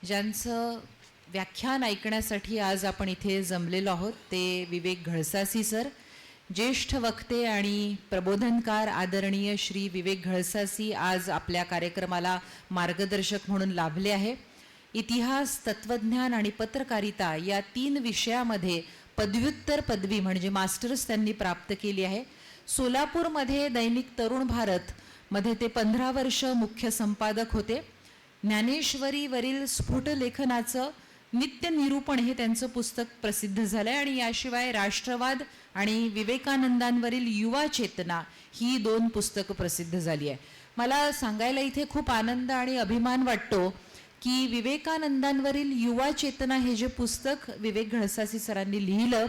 ज्यांचं व्याख्यान ऐकण्यासाठी आज आपण इथे जमलेलो आहोत ते विवेक घळसासी सर, ज्येष्ठ वक्ते आणि प्रबोधनकार आदरणीय श्री विवेक घळसासी आज आपल्या कार्यक्रमाला मार्गदर्शक म्हणून लाभले आहे. इतिहास, तत्वज्ञान आणि पत्रकारिता या 3 विषयामध्ये पदव्युत्तर पदवी म्हणजे मास्टर्स त्यांनी प्राप्त केली आहे. सोलापूरमध्ये दैनिक तरुण भारत मध्ये ते 15 वर्ष मुख्य संपादक होते. ज्ञानेश्वरीवरील स्फुट लेखनाचं नित्य निरूपण हे त्यांचं पुस्तक प्रसिद्ध झालं आहे आणि याशिवाय राष्ट्रवाद आणि विवेकानंदांवरील युवा चेतना ही 2 पुस्तकं प्रसिद्ध झाली आहे. मला सांगायला इथे खूप आनंद आणि अभिमान वाटतो की विवेकानंदांवरील युवा चेतना हे जे पुस्तक विवेक घळसासी सरांनी लिहिलं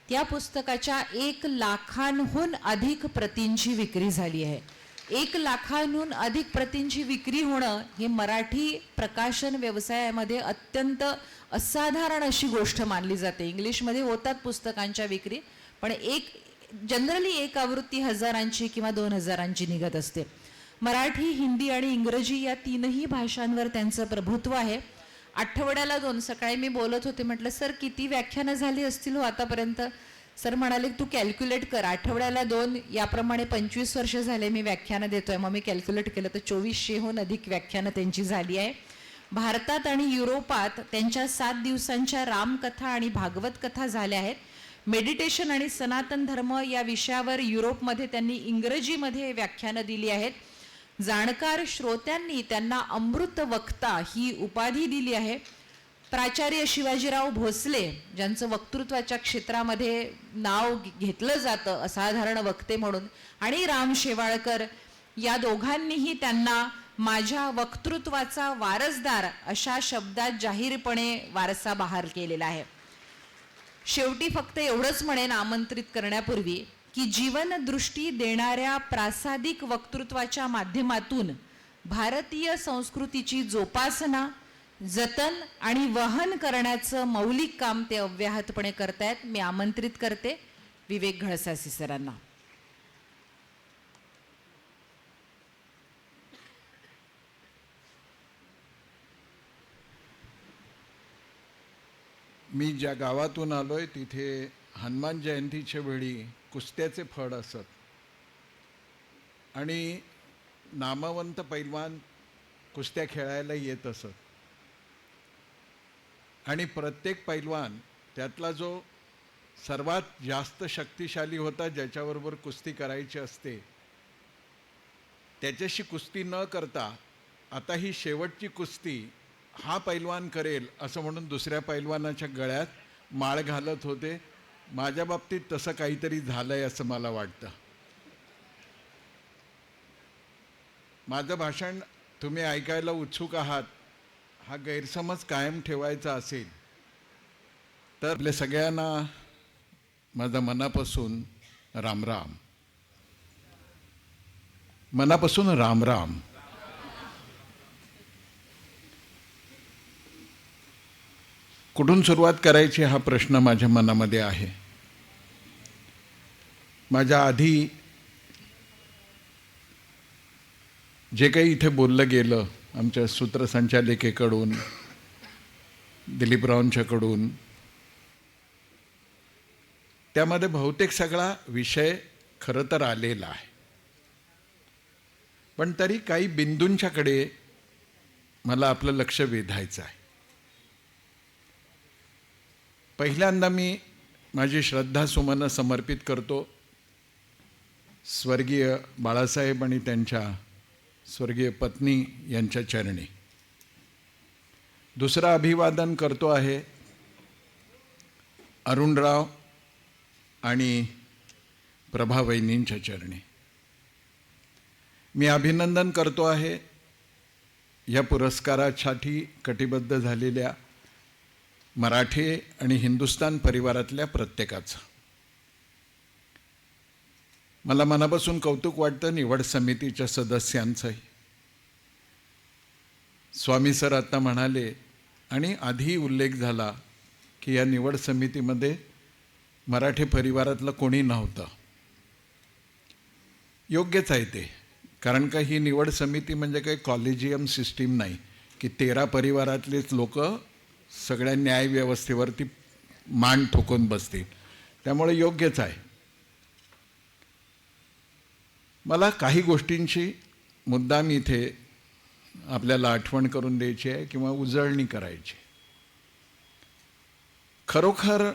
त्या पुस्तकाच्या 1 लाखांहून अधिक प्रतींची विक्री झाली आहे. 1 लाखांहून अधिक प्रतींची विक्री होणं हे मराठी प्रकाशन व्यवसायामध्ये अत्यंत असाधारण अशी गोष्ट मानली जाते. इंग्लिशमध्ये होतात पुस्तकांच्या विक्री, पण जनरली एक आवृत्ती हजारांची किंवा 2000ची निघत असते. मराठी, हिंदी आणि इंग्रजी या 3ही भाषांवर त्यांचं प्रभुत्व आहे. आठवड्याला 2. सकाळी मी बोलत होते, म्हटलं सर किती व्याख्यानं झाली असतील हो आतापर्यंत. सर म्हणाले तू कॅल्क्युलेट कर, आठवड्याला 2 याप्रमाणे 25 वर्ष झाले मी व्याख्यानं देतोय. मग मी कॅल्क्युलेट केलं तर 2400हून अधिक व्याख्यानं त्यांची झाली आहे. भारतात आणि युरोपात त्यांच्या 7 दिवसांच्या रामकथा आणि भागवत कथा झाल्या आहेत. मेडिटेशन आणि सनातन धर्म या विषयावर युरोपमध्ये त्यांनी इंग्रजीमध्ये व्याख्यानं दिली आहेत. जाणकार श्रोत्यांनी त्यांना अमृत वक्ता ही उपाधी दिली आहे. प्राचार्य शिवाजीराव भोसले ज्यांचं वक्तृत्वाच्या क्षेत्रामध्ये नाव घेतलं जातं असाधारण वक्ते म्हणून, आणि राम शेवाळकर या दोघांनीही त्यांना माझ्या वक्तृत्वाचा वारसदार अशा शब्दात जाहीरपणे वारसा बहाल केलेला आहे. शेवटी फक्त एवढंच म्हणेन आमंत्रित करण्यापूर्वी की जीवनदृष्टी देणाऱ्या प्रासादिक वक्तृत्वाच्या माध्यमातून भारतीय संस्कृतीची जोपासना, जतन आणि वहन करण्याचं मौलिक काम ते अव्याहतपणे करतायत. मी आमंत्रित करते विवेक घळसासी सरांना. मी ज्या गावातून आलोय तिथे हनुमान जयंतीच्या वेळी कुस्त्याचे फड असत आणि नामवंत पैलवान कुस्त्या खेळायला येत असत आणि प्रत्येक पैलवान त्यातला जो सर्वात जास्त शक्तिशाली होता, ज्याच्याबरोबर कुस्ती करायची असते, त्याच्याशी कुस्ती न करता आता ही शेवटची कुस्ती हा पैलवान करेल असं म्हणून दुसऱ्या पैलवानाच्या गळ्यात माळ घालत होते. माझ्या बाबतीत तसं काहीतरी झालंय असं मला वाटतं. माझं भाषण तुम्ही ऐकायला उत्सुक आहात, हा गैरसमज कायम ठेवायचा असेल तर आपल्या सगळ्यांना माझा मनापासून रामराम, मनापासून रामराम. कुठून सुरुवात करायची हा प्रश्न माझ्या मनामध्ये आहे. माझ्या आधी जे काही इथे बोललं गेलं आमच्या सूत्रसंचालिकेकडून, दिलीपरावांच्याकडून, त्यामध्ये बहुतेक सगळा विषय खरं तर आलेला आहे, पण तरी काही बिंदूंच्याकडे मला आपलं लक्ष वेधायचं आहे. पहिल्यांदा मी माझी श्रद्धासुमनं समर्पित करतो स्वर्गीय बाळासाहेब आणि त्यांच्या स्वर्गीय पत्नी यांच्या चरणी. दुसरं अभिवादन करतो आहे अरुणराव आणि प्रभावैनींच्या चरणी. मी अभिनंदन करतो आहे या पुरस्कारासाठी कटिबद्ध झालेल्या मराठी आणि हिंदुस्तान परिवारातल्या प्रत्येकाचं. मला मनापासून कौतुक वाटतं निवड समितीच्या सदस्यांचंही. स्वामी सर आता म्हणाले आणि आधी उल्लेख झाला की या निवड समितीमध्ये मराठी परिवारातलं कोणी नव्हतं. योग्यच आहे ते, कारण का ही निवड समिती म्हणजे काही कॉलेजियम सिस्टीम नाही. की 13 परिवारातलेच लोक सगळ्या न्यायव्यवस्थेवरती मान ठोकून बसतील. त्यामुळे योग्यच आहे. मला काही गोष्टींची मुद्दाम इथे आपल्याला आठवण करून द्यायची आहे किंवा उजळणी करायची. खरोखर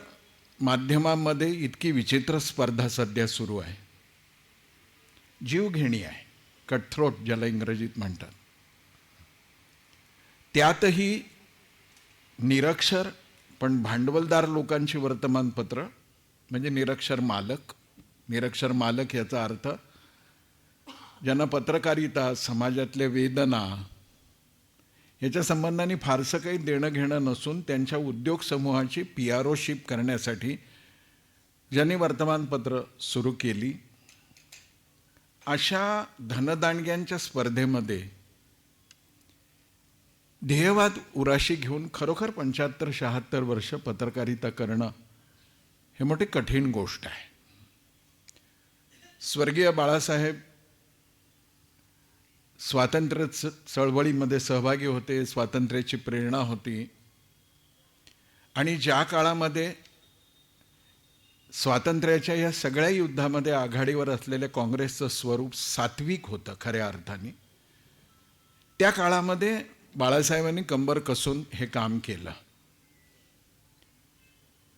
माध्यमांमध्ये इतकी विचित्र स्पर्धा सध्या सुरू आहे, जीवघेणी आहे, कटथ्रोट ज्याला इंग्रजीत म्हणतात. त्यातही निरक्षर पण भांडवलदार लोकांची वर्तमानपत्र, म्हणजे निरक्षर मालक. निरक्षर मालक याचा अर्थ ज्यांना पत्रकारिता, समाजातल्या वेदना याच्या संबंधाने फारसं काही देणं घेणं नसून त्यांच्या उद्योग समूहाची PROशिप करण्यासाठी ज्यांनी वर्तमानपत्र सुरू केली, अशा धनदांडग्यांच्या स्पर्धेमध्ये ध्येयवाद उराशी घेऊन खरोखर 75-76 वर्ष पत्रकारिता करणं हे मोठी कठीण गोष्ट आहे. स्वर्गीय बाळासाहेब स्वातंत्र्य चळवळीमध्ये सहभागी होते, स्वातंत्र्याची प्रेरणा होती. आणि ज्या काळामध्ये स्वातंत्र्याच्या या सगळ्या युद्धामध्ये आघाडीवर असलेल्या काँग्रेसचं स्वरूप सात्विक होतं खऱ्या अर्थाने, त्या काळामध्ये बाळासाहेबांनी कंबर कसून हे काम केलं.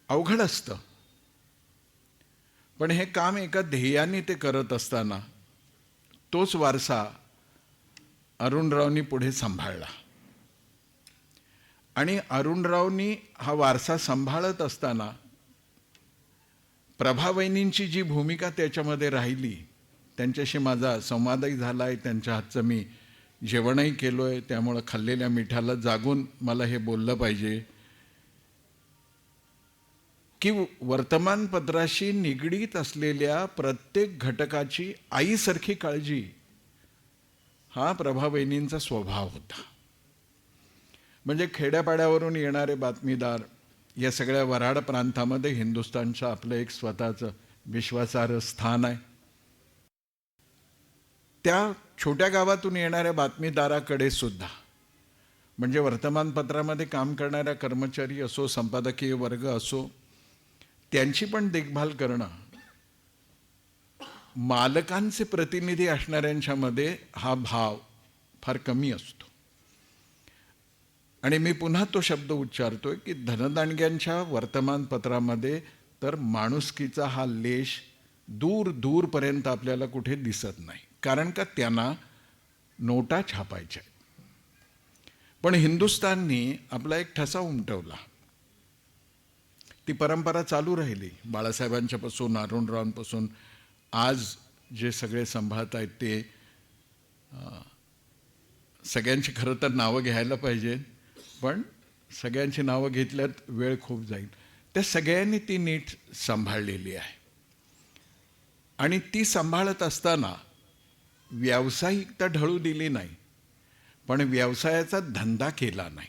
अवघड असतं, पण हे काम एका ध्येयाने ते करत असताना तोच वारसा अरुणरावनी पुढे सांभाळला. आणि अरुणरावनी हा वारसा सांभाळत असताना प्रभावहिनींची जी भूमिका त्याच्यामध्ये राहिली, त्यांच्याशी माझा संवादही झाला आहे, त्यांच्या हातचं मी जेवणही केलो आहे, त्यामुळं खाल्लेल्या मिठाला जागून मला हे बोललं पाहिजे की वर्तमानपत्राशी निगडीत असलेल्या प्रत्येक घटकाची आईसारखी काळजी हा प्रभावहिनींचा स्वभाव होता. म्हणजे खेड्यापाड्यावरून येणारे बातमीदार या सगळ्या वऱ्हाड प्रांतामध्ये हिंदुस्थानचं आपलं एक स्वतःचं विश्वासार्ह स्थान आहे. त्या छोट्या गावातून येणाऱ्या बातमीदाराकडे सुद्धा, म्हणजे वर्तमानपत्रामध्ये काम करणाऱ्या कर्मचारी असो, संपादकीय वर्ग असो, त्यांची पण देखभाल करणं मालकांचे प्रतिनिधी असणाऱ्यांच्यामध्ये हा भाव फार कमी असतो. आणि मी पुन्हा तो शब्द उच्चारतोय की धनदांडग्यांच्या वर्तमानपत्रामध्ये तर माणुसकीचा हा लेश दूर दूरपर्यंत आपल्याला कुठे दिसत नाही. कारण का त्यांना नोटा छापायच्या आहेत. पण हिंदुस्थाननी आपला एक ठसा उमटवला. ती परंपरा चालू राहिली बाळासाहेबांच्यापासून, अरुणरावांपासून आज जे सगळे सांभाळत आहेत ते सगळ्यांची खरं तर नावं घ्यायला पाहिजे, पण सगळ्यांची नावं घेतल्यात वेळ खूप जाईल. त्या सगळ्यांनी ती नीट सांभाळलेली आहे. आणि ती सांभाळत असताना व्यावसायिकता ढळू दिली नाही, पण व्यवसायाचा धंदा केला नाही.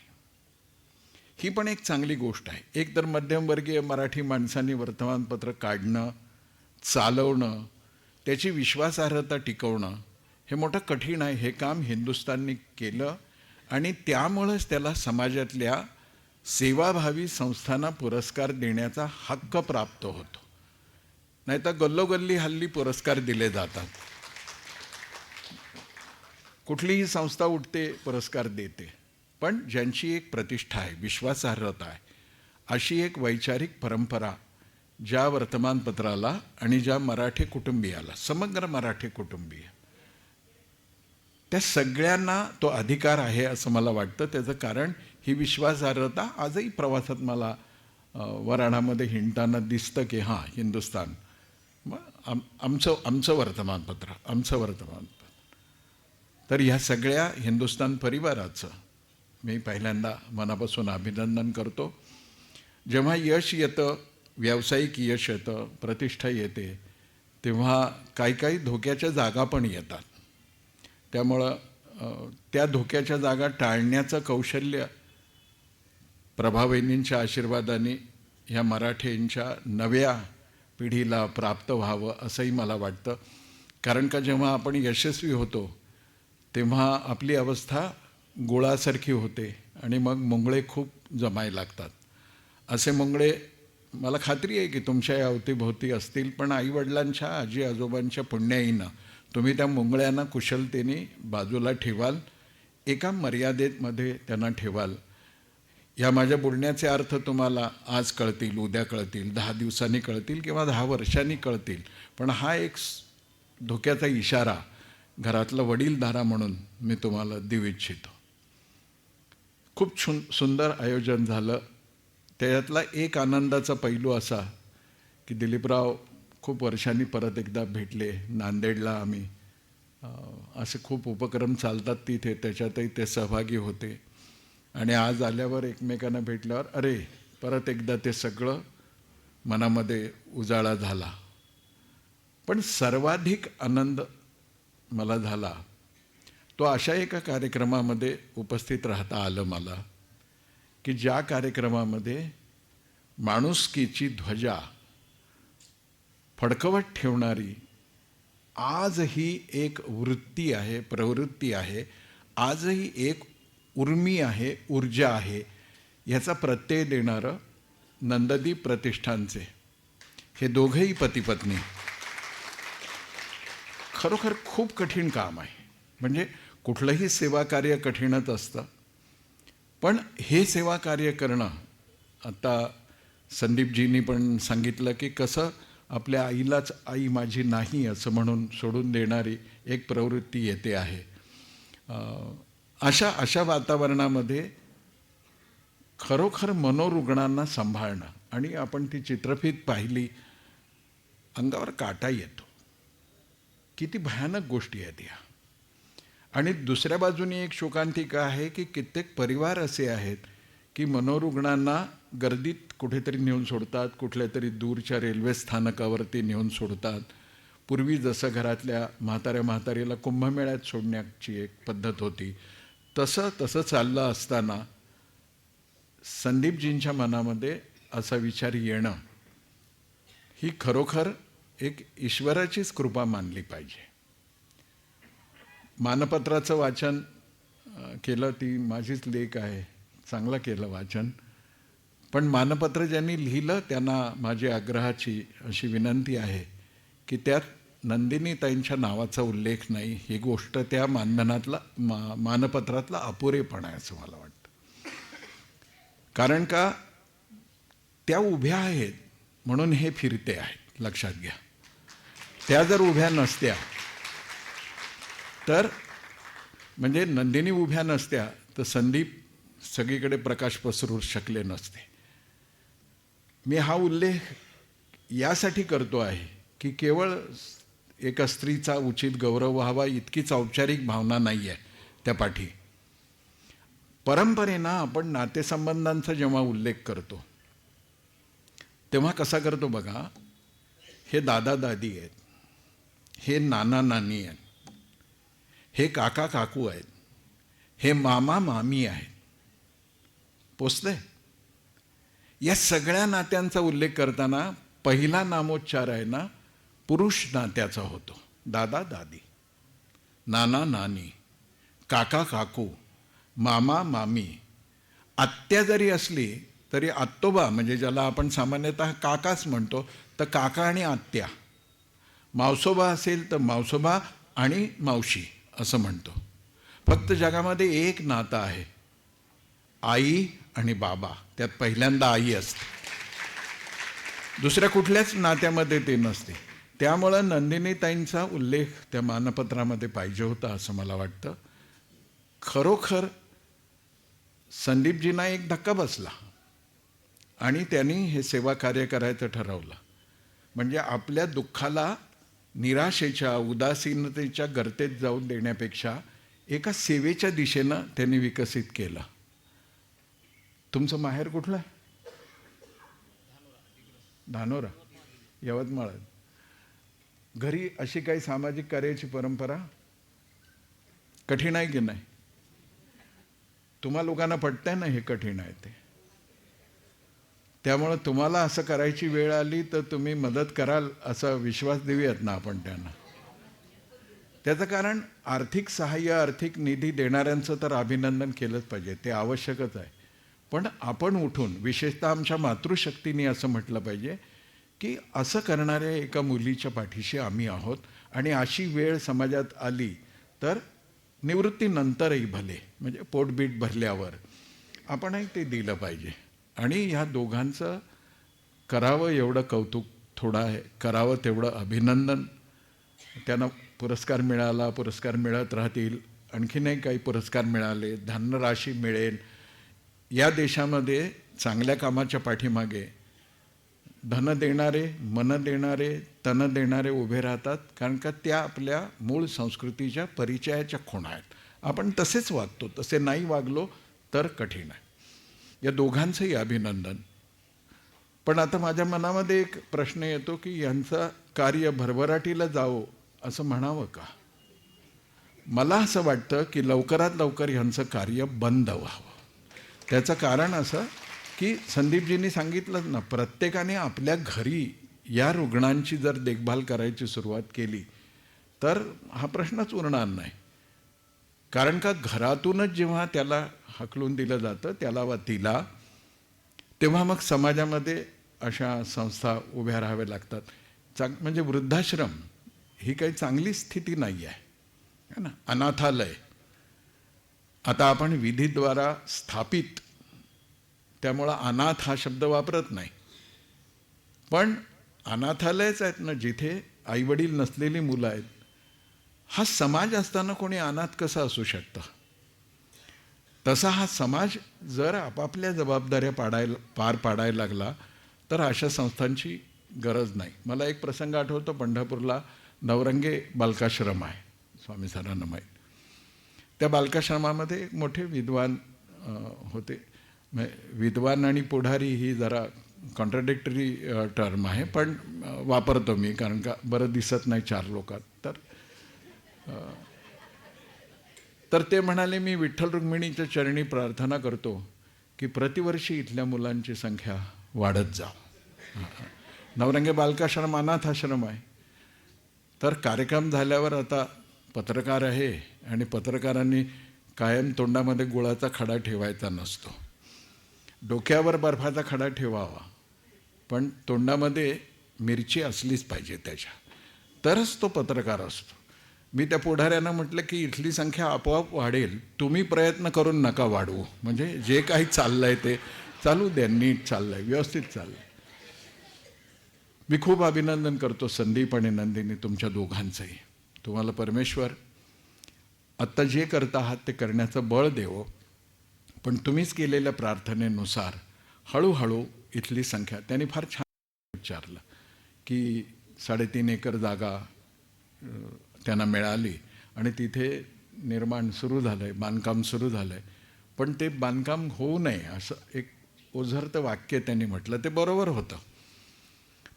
ही पण एक चांगली गोष्ट आहे. एक तर मध्यमवर्गीय मराठी माणसांनी वर्तमानपत्र काढणं, चालवणं, त्याची विश्वासार्हता टिकवणं हे मोठं कठीण आहे. हे काम हिंदुस्थानने केलं आणि त्यामुळंच त्याला समाजातल्या सेवाभावी संस्थांना पुरस्कार देण्याचा हक्क प्राप्त होतो. नाही तर गल्लोगल्ली हल्ली पुरस्कार दिले जातात. कुठलीही संस्था उठते, पुरस्कार देते, पण ज्यांची एक प्रतिष्ठा आहे, विश्वासार्हता आहे, अशी एक वैचारिक परंपरा ज्या वर्तमानपत्राला आणि ज्या मराठी कुटुंबियाला, समग्र मराठी कुटुंबीय, त्या सगळ्यांना तो अधिकार आहे असं मला वाटतं. त्याचं कारण ही विश्वासार्हता आजही प्रवासात मला वराडामध्ये हिंडताना दिसतं की हां, हिंदुस्थान आमचं वर्तमानपत्र, आमचं वर्तमानपत्र. तर ह्या सगळ्या हिंदुस्थान परिवाराचं मी पहिल्यांदा मनापासून अभिनंदन करतो. जेव्हा यश येतं, व्यावसायिक यश येतं, प्रतिष्ठा येते, तेव्हा काही धोक्याच्या जागा पण येतात. त्यामुळं त्या धोक्याच्या जागा टाळण्याचं कौशल्य प्रभावहिनींच्या आशीर्वादाने ह्या मराठींच्या नव्या पिढीला प्राप्त व्हावं असंही मला वाटतं. कारण का जेव्हा आपण यशस्वी होतो तेव्हा आपली अवस्था गोळासारखी होते आणि मग मुंगळे खूप जमायला लागतात. असे मुंगळे मला खात्री आहे की तुमच्या या अवतीभोवती असतील, पण आईवडिलांच्या आजी आजोबांच्या पुण्याईनं तुम्ही त्या मुंगळ्यांना कुशलतेने बाजूला ठेवाल, एका मर्यादेमध्ये त्यांना ठेवाल. या माझ्या बोलण्याचे अर्थ तुम्हाला आज कळतील, उद्या कळतील, 10 दिवसांनी कळतील किंवा 10 वर्षांनी कळतील, पण हा एक धोक्याचा इशारा घरातला वडीलधारा म्हणून मी तुम्हाला देऊ इच्छितो. खूप सुंदर आयोजन झालं. त्याच्यातला एक आनंदाचा पैलू असा की दिलीपराव खूप वर्षांनी परत एकदा भेटले. नांदेडला आम्ही असे खूप उपक्रम चालतात तिथे, त्याच्यातही ते सहभागी होते. आणि आज आल्यावर एकमेकांना भेटल्यावर अरे परत एकदा ते सगळं मनामध्ये उजाळा झाला. पण सर्वाधिक आनंद मला झाला तो अशा एका कार्यक्रमामध्ये उपस्थित राहता आलं मला की ज्या कार्यक्रमामध्ये माणुसकीची ध्वजा फडकवत ठेवणारी आजही एक वृत्ती आहे, प्रवृत्ती आहे, आजही एक उर्मी आहे, ऊर्जा आहे, याचा प्रत्यय देणारं नंददीप प्रतिष्ठानचे हे दोघेही पतिपत्नी. खरोखर खूप कठीण काम आहे. म्हणजे कुठलंही सेवा कार्य कठीणच असतं, पण हे सेवा कार्य करणं, आता संदीपजींनी पण सांगितलं की कसं आपल्या आईलाच आई माझी नाही असं म्हणून सोडून देणारी एक प्रवृत्ती येते आहे. अशा वातावरणामध्ये खरोखर मनोरुग्णांना सांभाळणं, आणि आपण ती चित्रफीत पाहिली, अंगावर काटा येतो. किती भयानक गोष्टी आहेत या. आणि दुसऱ्या बाजूने एक शोकांतिका आहे की कित्येक परिवार असे आहेत की मनोरुग्णांना गर्दीत कुठेतरी नेऊन सोडतात, कुठल्या तरी दूरच्या रेल्वे स्थानकावरती नेऊन सोडतात. पूर्वी जसं घरातल्या म्हातारीला कुंभमेळ्यात सोडण्याची एक पद्धत होती, तसं चाललं असताना संदीपजींच्या मनामध्ये असा विचार येणं ही खरोखर एक ईश्वराचीच कृपा मानली पाहिजे. मानपत्राचं वाचन केलं, ती माझीच लेख आहे, चांगलं केलं वाचन. पण मानपत्र ज्यांनी लिहिलं त्यांना माझी आग्रहाची अशी विनंती आहे की त्यात नंदिनीताईंच्या नावाचा उल्लेख नाही. ही गोष्ट त्या मानपत्रातला अपुरेपणा आहे असं मला वाटतं. कारण का त्या उभ्या आहेत म्हणून हे फिरते आहेत, लक्षात घ्या. त्या जर उभ्या नसत्या तर, म्हणजे नंदिनी उभ्या नसत्या तर संदीप सगळीकडे प्रकाश पसरू शकले नसते. मी हा उल्लेख यासाठी करतो आहे की केवळ एका स्त्रीचा उचित गौरव व्हावा इतकीच औपचारिक भावना नाही आहे त्या पाठी. परंपरेनं आपण नातेसंबंधांचा जेव्हा उल्लेख करतो तेव्हा कसा करतो बघा. हे दादा दादी आहेत, हे नाना नानी आहेत, हे काका काकू आहेत, हे मामा मामी आहेत. पोचले. या सगळ्या नात्यांचा उल्लेख करताना पहिला नामोच्चार आहे ना पुरुष नात्याचा होतो. दादा दादी, नाना नानी, काका काकू, मामा मामी. आत्या जरी असली तरी आत्तोबा, म्हणजे ज्याला आपण सामान्यतः काकाच म्हणतो, तर काका आणि आत्या. मावसोबा असेल तर मावसोबा आणि मावशी असं म्हणतो. फक्त जगामध्ये एक नातं आहे, आई आणि बाबा. त्यात पहिल्यांदा आई असते, दुसऱ्या कुठल्याच नात्यामध्ये ते नसते. त्यामुळं नंदिनीताईंचा उल्लेख त्या मानपत्रामध्ये पाहिजे होता असं मला वाटतं. खरोखर संदीपजींना एक धक्का बसला आणि त्यांनी हे सेवा कार्य करायचं ठरवलं. म्हणजे आपल्या दुःखाला निराशेच्या, उदासीनतेच्या गर्तेत जाऊन देण्यापेक्षा एका सेवेच्या दिशेनं त्यांनी विकसित केलं. तुमचं माहेर कुठलं आहे? धानोरा, यवतमाळ. घरी अशी काही सामाजिक कार्याची परंपरा कठीण आहे की नाही? तुम्हा लोकांना पटतंय ना हे कठीण आहे ते. त्यामुळं तुम्हाला असं करायची वेळ आली तर तुम्ही मदत कराल असा विश्वास देऊयात ना आपण त्यांना. त्याचं कारण आर्थिक सहाय्य, आर्थिक निधी देणाऱ्यांचं तर अभिनंदन केलंच पाहिजे, ते आवश्यकच आहे. पण आपण उठून, विशेषतः आमच्या मातृशक्तीने असं म्हटलं पाहिजे की असं करणाऱ्या एका मुलीच्या पाठीशी आम्ही आहोत, आणि अशी वेळ समाजात आली तर निवृत्तीनंतरही भले, म्हणजे पोटबीट भरल्यावर आपणही ते दिलं पाहिजे. आणि ह्या दोघांचं करावं एवढं कौतुक थोडं आहे, करावं तेवढं अभिनंदन. त्यांना पुरस्कार मिळाला, पुरस्कार मिळत राहतील, आणखीनही काही पुरस्कार मिळाले, धनराशी मिळेल. या देशामध्ये चांगल्या कामाच्या पाठीमागे धन देणारे, मन देणारे, तन देणारे उभे राहतात, कारण का त्या आपल्या मूळ संस्कृतीच्या परिचयाच्या खुणा आहेत. आपण तसेच वागतो, तसे नाही वागलो तर कठीण आहे. या दोघांचंही अभिनंदन. पण आता माझ्या मनामध्ये एक प्रश्न येतो की यांचं कार्य भरभराटीला जावं असं म्हणावं का? मला असं वाटतं की लवकरात लवकर ह्यांचं कार्य बंद व्हावं. त्याचं कारण असं की संदीपजींनी सांगितलं ना, प्रत्येकाने आपल्या घरी या रुग्णांची जर देखभाल करायची सुरुवात केली तर हा प्रश्नच उरणार नाही. कारण का घरातूनच जेव्हा त्याला हाकलून दिलं जातं, त्याला वा तिला, तेव्हा मग समाजामध्ये अशा संस्था उभ्या राहाव्या लागतात. म्हणजे वृद्धाश्रम ही काही चांगली स्थिती नाही आहे ना. अनाथालय आता आपण विधीद्वारा स्थापित, त्यामुळं अनाथ हा शब्द वापरत नाही, पण अनाथालयच आहेत ना जिथे आईवडील नसलेली मुलं आहेत. हा समाज असताना कोणी अनाथ कसं असू शकतं? तसा हा समाज जर आपापल्या जबाबदाऱ्या पार पाडायला लागला तर अशा संस्थांची गरज नाही. मला एक प्रसंग आठवतो, पंढरपूरला नवरंगे बालकाश्रम आहे, स्वामी सरांना माहीत. त्या बालकाश्रमामध्ये एक मोठे विद्वान होते. विद्वान आणि पुढारी ही जरा कॉन्ट्राडिक्टरी टर्म आहे, पण वापरतो मी, कारण का बरं दिसत नाही चार लोकात. तर ते म्हणाले, मी विठ्ठल रुक्मिणीच्या चरणी प्रार्थना करतो की प्रतिवर्षी इथल्या मुलांची संख्या वाढत जावं. नवरंगे बालकाश्रम अनाथ आश्रम आहे. तर कार्यक्रम झाल्यावर आता पत्रकार आहे, आणि पत्रकारांनी कायम तोंडामध्ये गुळाचा खडा ठेवायचा नसतो. डोक्यावर बर्फाचा खडा ठेवावा, पण तोंडामध्ये मिरची असलीच पाहिजे त्याच्या, तरच तो पत्रकार असतो. मी त्या पुढाऱ्यांना म्हटलं की इथली संख्या आपोआप वाढेल, तुम्ही प्रयत्न करून नका वाढवू. म्हणजे जे काही चाललंय ते चालू द्या, नीट चाललंय, व्यवस्थित चाललंय. मी खूप अभिनंदन करतो संदीप आणि नंदिनी तुमच्या दोघांचंही. तुम्हाला परमेश्वर आत्ता जे करता आहात ते करण्याचं बळ देवो. पण तुम्हीच केलेल्या प्रार्थनेनुसार हळूहळू इथली संख्या, त्यांनी फार छान विचारलं की 3.5 एकर जागा त्यांना मिळाली आणि तिथे निर्माण सुरू झालं आहे, बांधकाम सुरू झालं आहे. पण ते बांधकाम होऊ नये असं एक ओझरतं वाक्य त्यांनी म्हटलं, ते बरोबर होतं.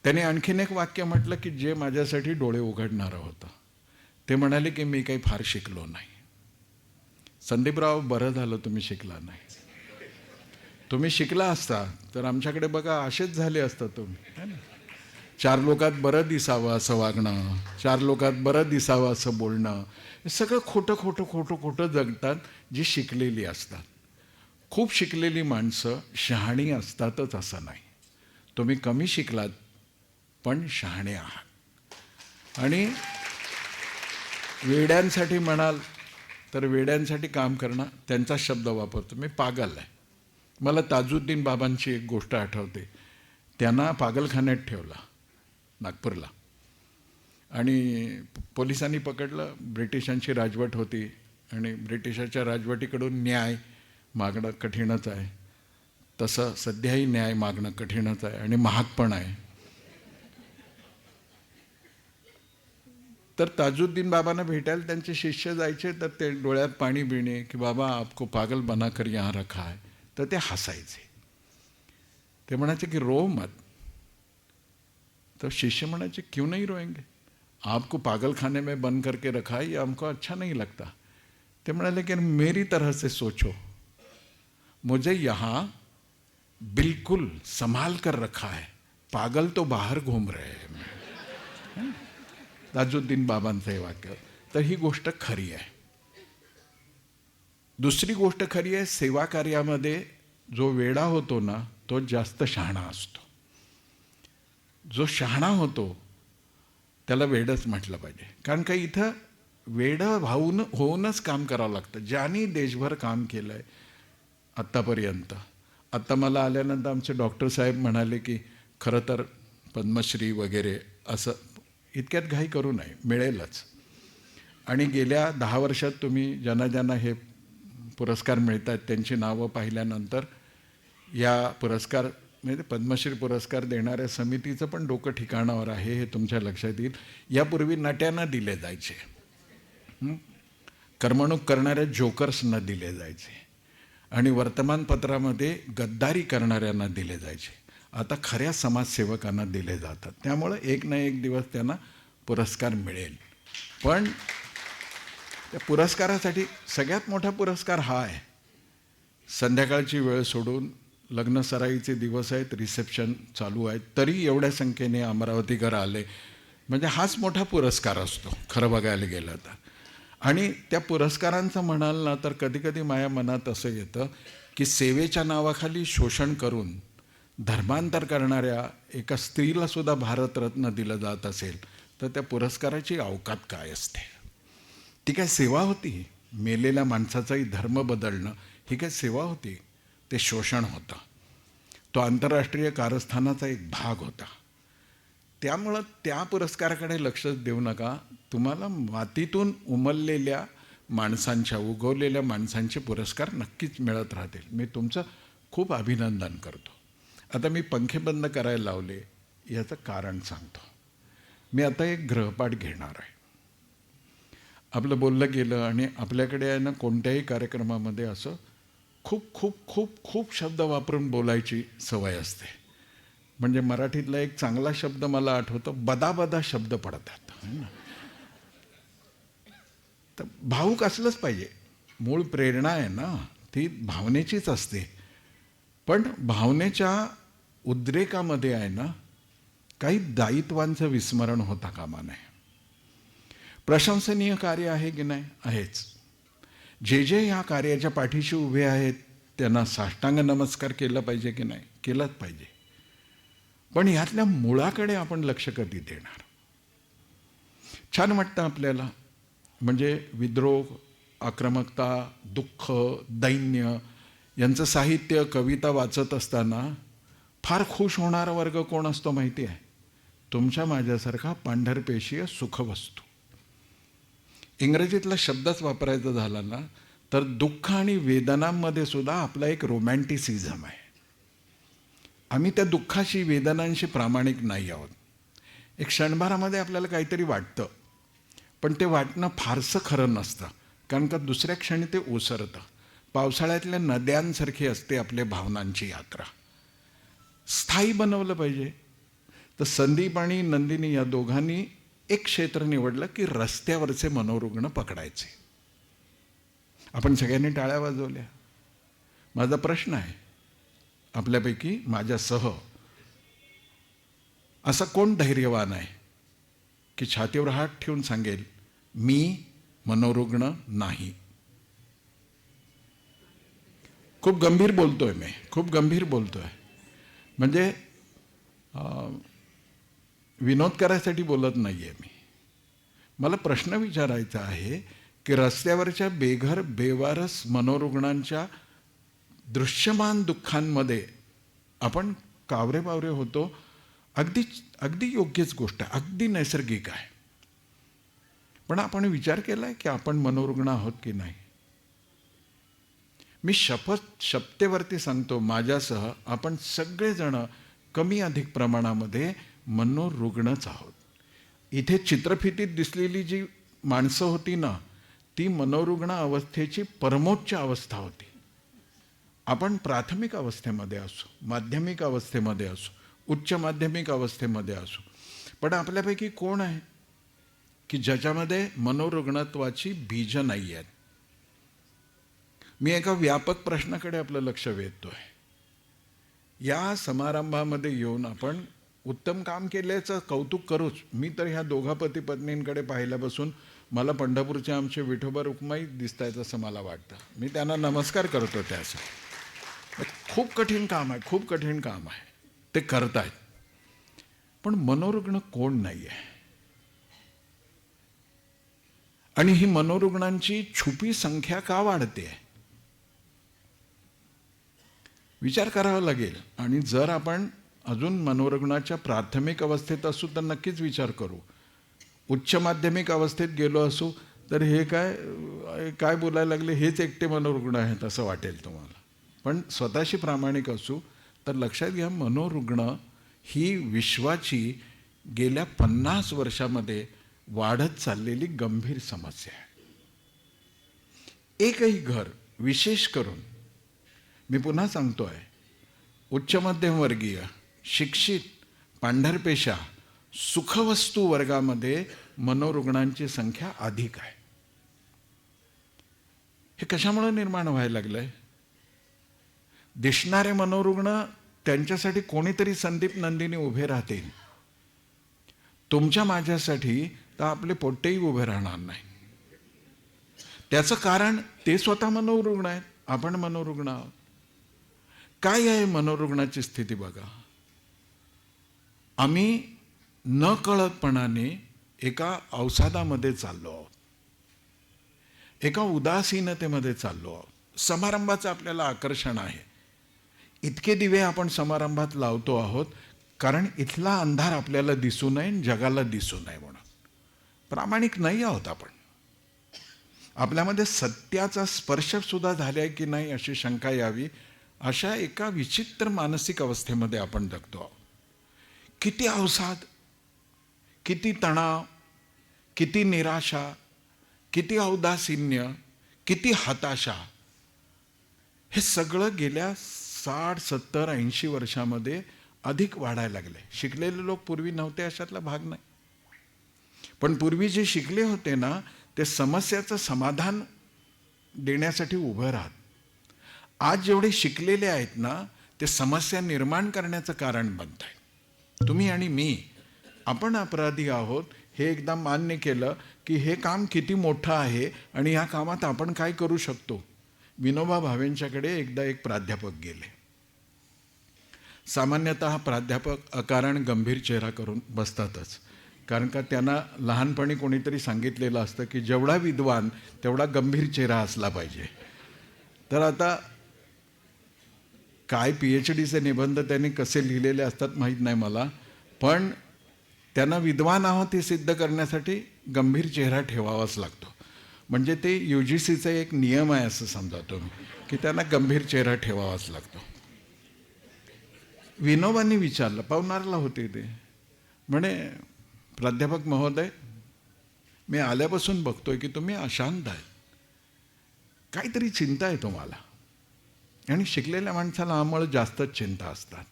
त्यांनी आणखीन एक वाक्य म्हटलं की जे माझ्यासाठी डोळे उघडणारं होतं. ते म्हणाले की मी काही फार शिकलो नाही. संदीपराव, बरं झालं तुम्ही शिकला नाही. तुम्ही शिकला असता तर आमच्याकडे बघा असेच झाले असतं तुम्ही, है ना. 4 लोकात बरं दिसावं असं वागणं, 4 लोकात बरं दिसावं असं बोलणं, हे सगळं खोटं खोटं खोटं खोटं जगतात जी शिकलेली असतात. खूप शिकलेली माणसं शहाणी असतातच असं नाही. तुम्ही कमी शिकलात पण शहाणे आहात. आणि वेड्यांसाठी म्हणाल तर वेड्यांसाठी काम करणं, त्यांचा शब्द वापरतो मी, पागल आहे. मला ताजुद्दीन बाबांची एक गोष्ट आठवते. त्यांना पागलखान्यात ठेवला नागपूरला, आणि पोलिसांनी पकडलं. ब्रिटिशांची राजवट होती आणि ब्रिटिशाच्या राजवटीकडून न्याय मागणं कठीणच आहे. तसं सध्याही न्याय मागणं कठीणच आहे आणि महाग पण आहे. तर ताजुद्दीन बाबांना भेटायला त्यांचे शिष्य जायचे, तर ते डोळ्यात पाणी बिणे की बाबा आपको पागल बना कर यहाँ रखा है. तर ते हसायचे. ते म्हणायचे की रो मत. तो शिष्य म्हणायचे क्यों नहीं रोएंगे, आपको पागल खाने में बंद करके रखा है, ये हमको अच्छा नहीं लगता. ते म्हणाले कि मेरी तरह से सोचो, मुझे यहाँ बिल्कुल संभाल कर रखा है, पागल तो बाहर घूम रहे हैं. ताजुद्दीन बाबांचं हे वाक्य. तर ही गोष्ट खरी आहे. दुसरी गोष्ट खरी आहे, सेवा कार्यामध्ये जो वेडा होतो ना तो जास्त शहाणा असतो. जो शहाणा होतो त्याला वेडच म्हटलं पाहिजे. कारण का इथं वेडं होऊनच काम करावं लागतं. ज्यांनी देशभर काम केलं आहे आत्तापर्यंत. आत्ता मला आल्यानंतर आमचे डॉक्टर साहेब म्हणाले की खरं तर पद्मश्री वगैरे असं इतक्यात घाई करू नये, मिळेलच. आणि गेल्या 10 वर्षात तुम्ही ज्यांना हे पुरस्कार मिळतात त्यांची नावं पाहिल्यानंतर या पुरस्कार म्हणजे पद्मश्री पुरस्कार देणाऱ्या समितीचं पण डोकं ठिकाणावर आहे हे तुमच्या लक्षात येईल. यापूर्वी नट्यांना दिले जायचे, करमणूक करणाऱ्या जोकर्सना दिले जायचे आणि वर्तमानपत्रामध्ये गद्दारी करणाऱ्यांना दिले जायचे. आता खऱ्या समाजसेवकांना दिले जातात. त्यामुळं एक ना एक दिवस त्यांना पुरस्कार मिळेल. पण त्या पुरस्कारासाठी सगळ्यात मोठा पुरस्कार हा आहे. संध्याकाळची वेळ सोडून लग्नसराईचे दिवस आहेत, रिसेप्शन चालू आहेत, तरी एवढ्या संख्येने अमरावतीकर आले म्हणजे हाच मोठा पुरस्कार असतो खरं बघायला गेलं तर. आणि त्या पुरस्कारांचं म्हणाल ना तर कधीकधी माझ्या मनात असं येतं की सेवेच्या नावाखाली शोषण करून धर्मांतर करणाऱ्या एका स्त्रीला सुद्धा भारतरत्न दिलं जात असेल तर त्या पुरस्काराची अवकात काय असते. ती काय सेवा होती? मेलेल्या माणसाचाही धर्म बदलणं ही काय सेवा होती? ते शोषण होतं. तो आंतरराष्ट्रीय कारस्थानाचा एक भाग होता. त्यामुळं त्या पुरस्काराकडे लक्ष देऊ नका. तुम्हाला मातीतून उमललेल्या माणसांच्या, उगवलेल्या माणसांचे पुरस्कार नक्कीच मिळत राहतील. मी तुमचं खूप अभिनंदन करतो. आता मी पंखे बंद करायला लावले याचं कारण सांगतो. मी आता एक गृहपाठ घेणार आहे. आपलं बोललं गेलं आणि आपल्याकडे आहे ना कोणत्याही कार्यक्रमामध्ये असं खूप खूप खूप खूप शब्द वापरून बोलायची सवय असते. म्हणजे मराठीतला एक चांगला शब्द मला आठवतो, बदाबदा शब्द पडतात. तर भावूक असलंच पाहिजे. मूळ प्रेरणा आहे ना ती भावनेचीच असते. पण भावनेच्या उद्रेकामध्ये आहे ना काही दायित्वांचं विस्मरण होता कामा नये. प्रशंसनीय कार्य आहे की नाही? आहेच. जे ह्या कार्याच्या पाठीशी उभे आहेत त्यांना साष्टांग नमस्कार केला पाहिजे की नाही? केलाच पाहिजे. पण ह्यातल्या मुळाकडे आपण लक्ष कधी देणार? छान वाटतं आपल्याला. म्हणजे विद्रोह, आक्रमकता, दुःख, दैन्य यांचं साहित्य, कविता वाचत असताना फार खुश होणारा वर्ग कोण असतो माहिती आहे? तुमच्या माझ्यासारखा पांढरपेशीय सुखवस्तू. इंग्रजीतला शब्दच वापरायचा झाला ना तर दुःख आणि वेदनांमध्ये सुद्धा आपला एक रोमॅन्टिसिझम आहे. आम्ही त्या दुःखाशी, वेदनांशी प्रामाणिक नाही आहोत. एक क्षणभरामध्ये आपल्याला काहीतरी वाटतं, पण ते वाटणं फारसं खरं नसतं. कारण का दुसऱ्या क्षणी ते ओसरतं. पावसाळ्यातल्या नद्यांसारखी असते आपल्या भावनांची यात्रा. स्थायी बनवलं पाहिजे. तर संदीप आणि नंदिनी या दोघांनी एक क्षेत्र निवडलं की रस्त्यावरचे मनोरुग्ण पकडायचे. आपण सगळ्यांनी टाळ्या वाजवल्या. माझा प्रश्न आहे, आपल्यापैकी माझ्यासह असा कोण धैर्यवान आहे की छातीवर हात ठेवून सांगेल मी मनोरुग्ण नाही? खूप गंभीर बोलतोय मी, खूप गंभीर बोलतोय. म्हणजे विनोद करायसाठी बोलत नाही आहे मी. मला प्रश्न विचारायचा आहे की रस्त्यावरच्या बेघर बेवारस मनोरुग्णांच्या दृश्यमान दुःखांमध्ये आपण कावरे होतो. अगदी योग्यच गोष्ट आहे, अगदी नैसर्गिक आहे. पण आपण विचार केला आहे की आपण मनोरुग्ण आहोत की नाही? मी शपथेवरती सांगतो, माझ्यासह आपण सगळेजण कमी अधिक प्रमाणामध्ये मनोरुग्णच आहोत. इथे चित्रफितीत दिसलेली जी माणसं होती ना ती मनोरुग्ण अवस्थेची परमोच्च अवस्था होती. आपण प्राथमिक अवस्थेमध्ये असू, माध्यमिक अवस्थेमध्ये असू, उच्च माध्यमिक अवस्थेमध्ये असू, पण आपल्यापैकी कोण आहे की ज्याच्यामध्ये मनोरुग्णत्वाची बीजं नाही आहेत? मी एका व्यापक प्रश्नाकडे आपलं लक्ष वेधतोय. या समारंभामध्ये येऊन आपण उत्तम काम केल्याचं कौतुक करूच. मी तर ह्या दोघा पती पत्नींकडे पाहिल्यापासून मला पंढरपूरचे आमचे विठोबा रुक्माई दिसत आहेत असं मला वाटतं. मी त्यांना नमस्कार करतो त्यासाठी. खूप कठीण काम आहे, खूप कठीण काम आहे, ते करतायत. पण मनोरुग्ण कोण नाही आहे. आणि ही मनोरुग्णांची छुपी संख्या का वाढते विचार करावा लागेल. आणि जर आपण अजून मनोरुग्णाच्या प्राथमिक अवस्थेत असू तर नक्कीच विचार करू. उच्च माध्यमिक अवस्थेत गेलो असू तर हे काय बोलायला लागले, हेच एकटे मनोरुग्ण आहेत असं वाटेल तुम्हाला. पण स्वतःशी प्रामाणिक असू तर लक्षात घ्या, मनोरुग्ण ही विश्वाची गेल्या 50 वर्षामध्ये वाढत चाललेली गंभीर समस्या आहे. एकही घर, विशेष करून मी पुन्हा सांगतोय, उच्च मध्यमवर्गीय, शिक्षित, पांढरपेशा, सुखवस्तू वर्गामध्ये मनोरुग्णांची संख्या अधिक आहे. हे कशामुळे निर्माण व्हायला लागलंय? दिसणारे मनोरुग्ण, त्यांच्यासाठी कोणीतरी संदीप नंदिनी उभे राहतील. तुमच्या माझ्यासाठी तर आपले पोट्टेही उभे राहणार नाही. त्याचं कारण ते स्वतः मनोरुग्ण आहेत, आपण मनोरुग्ण आहोत. काय आहे मनोरुग्णाची स्थिती बघा. आम्ही न कळतपणाने एका अवसादामध्ये चाललो आहोत, एका उदासीनतेमध्ये चाललो आहोत. समारंभाचं आपल्याला आकर्षण आहे. इतके दिवे आपण समारंभात लावतो आहोत कारण इथला अंधार आपल्याला दिसू नये, जगाला दिसू नये म्हणून. प्रामाणिक नाही आहोत आपण. आपल्यामध्ये सत्याचा स्पर्श सुद्धा झालाय की नाही अशी शंका यावी, अशा एका विचित्र मानसिक अवस्थेमध्ये आपण जगतो आहोत. किती अवसाद, किती तणाव, किती निराशा, किती औदासीन्य, किती हताशा, हे सगळं गेल्या 60, 70, 80 वर्षामध्ये अधिक वाढायला लागले. शिकलेले लोक पूर्वी नव्हते अशातला भाग नाही. पण पूर्वी जे शिकले होते ना, ते समस्याचं समाधान देण्यासाठी उभं राहत. आज जेवढे शिकलेले आहेत ना, ते समस्या निर्माण करण्याचं कारण बनत आहे. तुम्ही आणि मी, आपण अपराधी आहोत हे एकदा मान्य केलं की हे काम किती मोठं आहे आणि या कामात आपण काय करू शकतो. विनोबा भावेंच्याकडे एकदा एक प्राध्यापक गेले. सामान्यतः प्राध्यापक अकारण गंभीर चेहरा करून बसतातच, कारण का त्यांना लहानपणी कोणीतरी सांगितलेलं असतं की जेवढा विद्वान तेवढा गंभीर चेहरा असला पाहिजे. तर आता काय PhDचे निबंध त्यांनी कसे लिहिलेले असतात माहीत नाही मला, पण त्यांना विद्वान आहोत हे सिद्ध करण्यासाठी गंभीर चेहरा ठेवावाच लागतो. म्हणजे ते UGCचा एक नियम आहे असं समजा तुम्ही, की त्यांना गंभीर चेहरा ठेवावाच लागतो. विनोबांनी विचारलं, पाहुणारला होते ते, म्हणे प्राध्यापक महोदय, मी आल्यापासून बघतोय की तुम्ही अशांत आहे, काहीतरी चिंता आहे तुम्हाला. आणि शिकलेल्या माणसाला आम्हाला जास्तच चिंता असतात,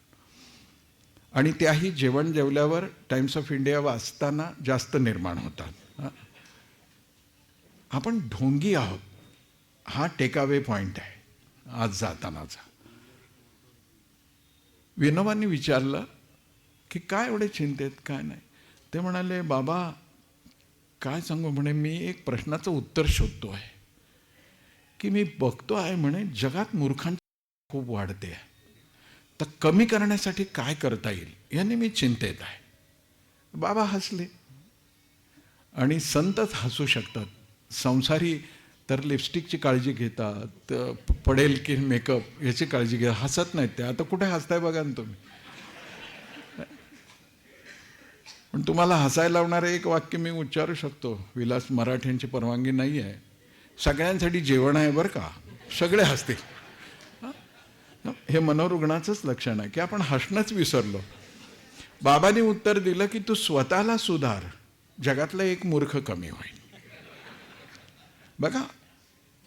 आणि त्याही जेवण जेवल्यावर टाइम्स ऑफ इंडिया वाचताना जास्त निर्माण होतात. आपण ढोंगी आहोत, हा टेकअवे पॉईंट आहे आज जातानाचा. विनोबांनी विचारलं की काय एवढे चिंतेत, काय नाही. ते म्हणाले, बाबा काय सांगू, म्हणे मी एक प्रश्नाचं उत्तर शोधतो आहे की मी बघतो आहे म्हणे जगात मूर्खांची खूप वाढते आहे, तर कमी करण्यासाठी काय करता येईल याने मी चिंतेत आहे. बाबा हसले. आणि संतच हसू शकतात. संसारी तर लिपस्टिकची काळजी घेतात, पडेल की मेकअप याची काळजी घेतात, हसत नाहीत ते. आता कुठे हसताय बघा ना तुम्ही. पण तुम्हाला हसायला लावणारे एक वाक्य मी उच्चारू शकतो. विलास मराठ्यांची परवानगी नाही आहे. सगळ्यांसाठी जेवण आहे बरं का, सगळे हसतील. हे मनोरुग्णाचंच लक्षण आहे की आपण हसणंच विसरलो. बाबांनी उत्तर दिलं की तू स्वतःला सुधार, जगातला एक मूर्ख कमी होईल. बघा,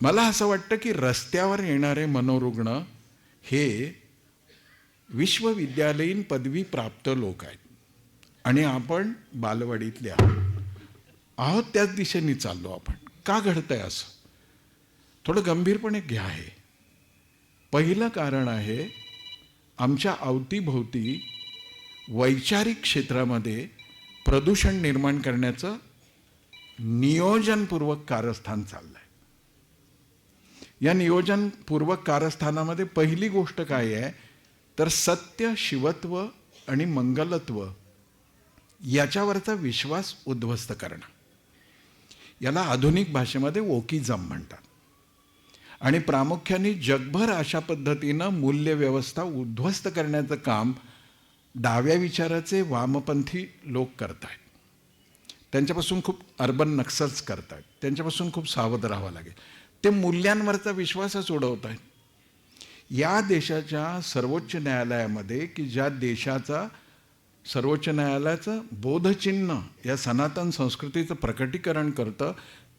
मला असं वाटतं की रस्त्यावर येणारे मनोरुग्ण हे विश्वविद्यालयीन पदवी प्राप्त लोक आहेत, आणि आपण बालवाडीतले आहोत. त्याच दिशेने चाललो आपण. का घडतंय असं? थोडं गंभीरपणे घ्या. हे पहिलं कारण आहे, आमच्या अवतीभोवती वैचारिक क्षेत्रामध्ये प्रदूषण निर्माण करण्याचं नियोजनपूर्वक कारस्थान चाललंय. या नियोजनपूर्वक कारस्थानामध्ये पहिली गोष्ट काय आहे तर सत्य, शिवत्व आणि मंगलत्व याच्यावरचा विश्वास उद्ध्वस्त करणं. याला आधुनिक भाषेमध्ये वोकिझम म्हणतात. आणि प्रामुख्याने जगभर अशा पद्धतीनं मूल्यव्यवस्था उद्ध्वस्त करण्याचं काम डाव्या विचाराचे वामपंथी लोक करत आहेत. त्यांच्यापासून खूप अर्बन नक्सल्स करत आहेत. त्यांच्यापासून खूप सावध राहावं लागेल. ते मूल्यांवरचा विश्वासच उडवत आहेत. या देशाच्या सर्वोच्च न्यायालयामध्ये की ज्या देशाचा सर्वोच्च न्यायालयाचं बोधचिन्ह या सनातन संस्कृतीचं प्रकटीकरण करतं,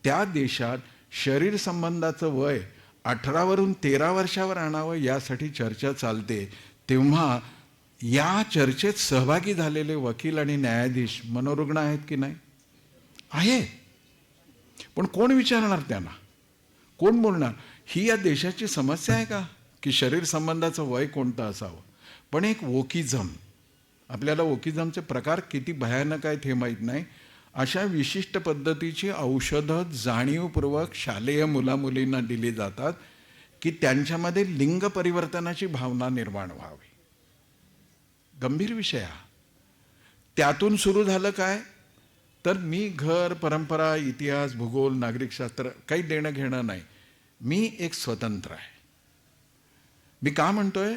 त्या देशात शरीर संबंधाचं वय 18 वरून 13 वर्षावर आणावं यासाठी चर्चा चालते. तेव्हा या चर्चेत सहभागी झालेले वकील आणि न्यायाधीश मनोरुग्ण आहेत की नाही? आहे. पण कोण विचारणार त्यांना? कोण बोलणार? ही या देशाची समस्या आहे का की शरीर संबंधाचं वय कोणतं असावं? पण एक वोकिझम, आपल्याला वोकिझमचे प्रकार किती भयानक आहेत हे माहीत नाही. अशा विशिष्ट पद्धतीची औषधं जाणीवपूर्वक शालेय मुलामुलींना दिली जातात की त्यांच्यामध्ये लिंग परिवर्तनाची भावना निर्माण व्हावी. गंभीर विषय हा. त्यातून सुरू झालं काय तर मी घर, परंपरा, इतिहास, भूगोल, नागरिकशास्त्र काही देणं घेणं नाही. मी एक स्वतंत्र आहे. मी का म्हणतोय?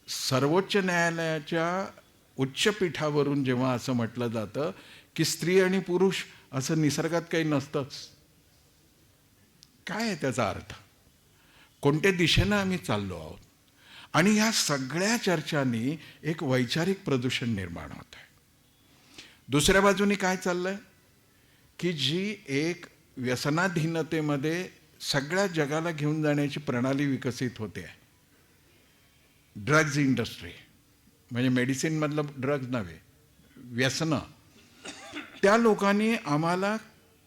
सर्वोच्च न्यायालयाच्या उच्चपीठावरून जेव्हा असं म्हटलं जातं की स्त्री आणि पुरुष असं निसर्गात काही नसतंच, काय आहे त्याचा अर्थ? कोणत्या दिशेनं आम्ही चाललो आहोत? आणि ह्या सगळ्या चर्चांनी एक वैचारिक प्रदूषण निर्माण होत आहे. दुसऱ्या बाजूने काय चाललंय की जी एक व्यसनाधीनतेमध्ये सगळ्या जगाला घेऊन जाण्याची प्रणाली विकसित होते आहे. ड्रग्ज इंडस्ट्री म्हणजे मेडिसिनमधलं ड्रग्ज नव्हे, व्यसनं. त्या लोकांनी आम्हाला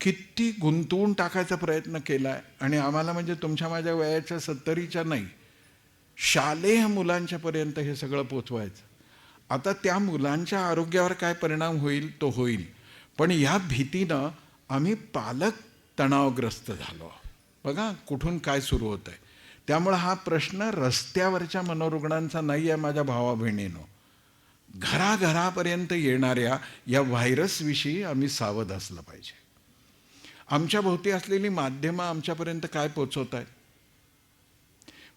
किती गुंतवून टाकायचा प्रयत्न केला आहे. आणि आम्हाला म्हणजे तुमच्या माझ्या वयाच्या 70च्या नाही, शालेय मुलांच्यापर्यंत हे सगळं पोचवायचं. आता त्या मुलांच्या आरोग्यावर काय परिणाम होईल तो होईल, पण या भीतीनं आम्ही पालक तणावग्रस्त झालो. बघा कुठून काय सुरू होत आहे. त्यामुळे हा प्रश्न रस्त्यावरच्या मनोरुग्णांचा नाही आहे माझ्या भावा बहिणींनो. घराघरापर्यंत येणाऱ्या या व्हायरसविषयी आम्ही सावध असलं पाहिजे. आमच्या भोवती असलेली माध्यमं आमच्यापर्यंत काय पोचवत आहेत?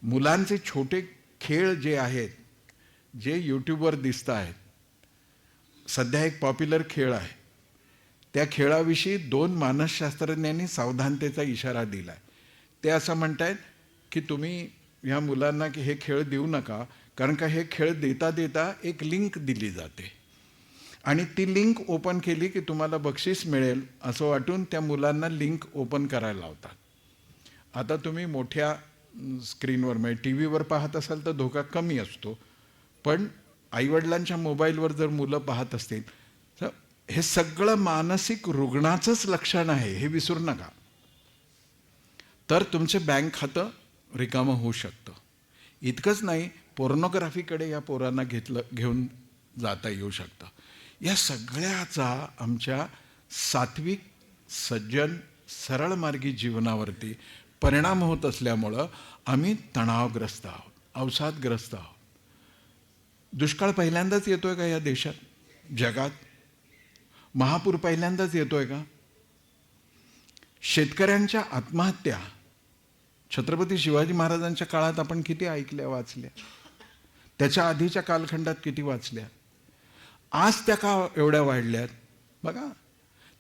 मुलांचे छोटे खेळ जे आहेत, जे यूट्यूबवर दिसत आहेत, सध्या एक पॉप्युलर खेळ आहे. त्या खेळाविषयी 2 मानसशास्त्रज्ञांनी सावधानतेचा इशारा दिला आहे. ते असं म्हणतायत की तुम्ही ह्या मुलांना की हे खेळ देऊ नका, कारण का हे खेळ देता देता एक लिंक दिली जाते आणि ती लिंक ओपन केली की तुम्हाला बक्षीस मिळेल असं वाटून त्या मुलांना लिंक ओपन करायला लावतात. आता तुम्ही मोठ्या स्क्रीनवर म्हणजे टी व्हीवर पाहत असाल तर धोका कमी असतो, पण आईवडिलांच्या मोबाईलवर जर मुलं पाहत असतील तर हे सगळं मानसिक रुग्णाचंच लक्षण आहे, हे विसरू नका. तर तुमचं बँक खातं रिकामं होऊ शकतं. इतकंच नाही, पोर्नोग्राफीकडे या पोरांना घेऊन जाता येऊ शकतं. या सगळ्याचा आमच्या सात्विक, सज्जन, सरळमार्गी जीवनावरती परिणाम होत असल्यामुळं आम्ही तणावग्रस्त आहोत, अवसादग्रस्त आहोत. दुष्काळ पहिल्यांदाच येतोय का या देशात, जगात? महापूर पहिल्यांदाच येतोय का? शेतकऱ्यांच्या आत्महत्या छत्रपती शिवाजी महाराजांच्या काळात आपण किती ऐकल्या, वाचल्या. त्याच्या आधीच्या कालखंडात किती वाचल्या. आज त्या का एवढ्या वाढल्यात? बघा,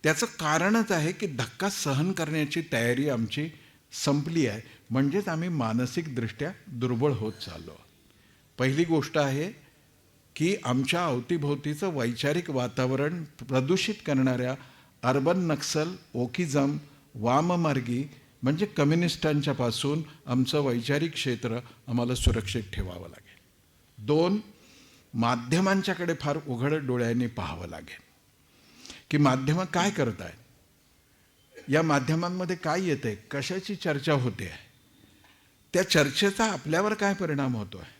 त्याचं कारणच आहे की धक्का सहन करण्याची तयारी आमची संपली आहे. म्हणजेच आम्ही मानसिकदृष्ट्या दुर्बळ होत चाललो. पहिली गोष्ट आहे की आमच्या अवतीभोवतीचं वैचारिक वातावरण प्रदूषित करणाऱ्या अर्बन नक्सल, ओकिझम, वाममार्गी म्हणजे कम्युनिस्टांच्या पासून आमचं वैचारिक क्षेत्र आम्हाला सुरक्षित ठेवावं लागेल. 2, माध्यमांच्याकडे फार उघड डोळ्यांनी पाहावं लागेल की माध्यमं काय करत आहेत, या माध्यमांमध्ये काय येतंय, कशाची चर्चा होते, त्या चर्चेचा आपल्यावर काय परिणाम होतो आहे.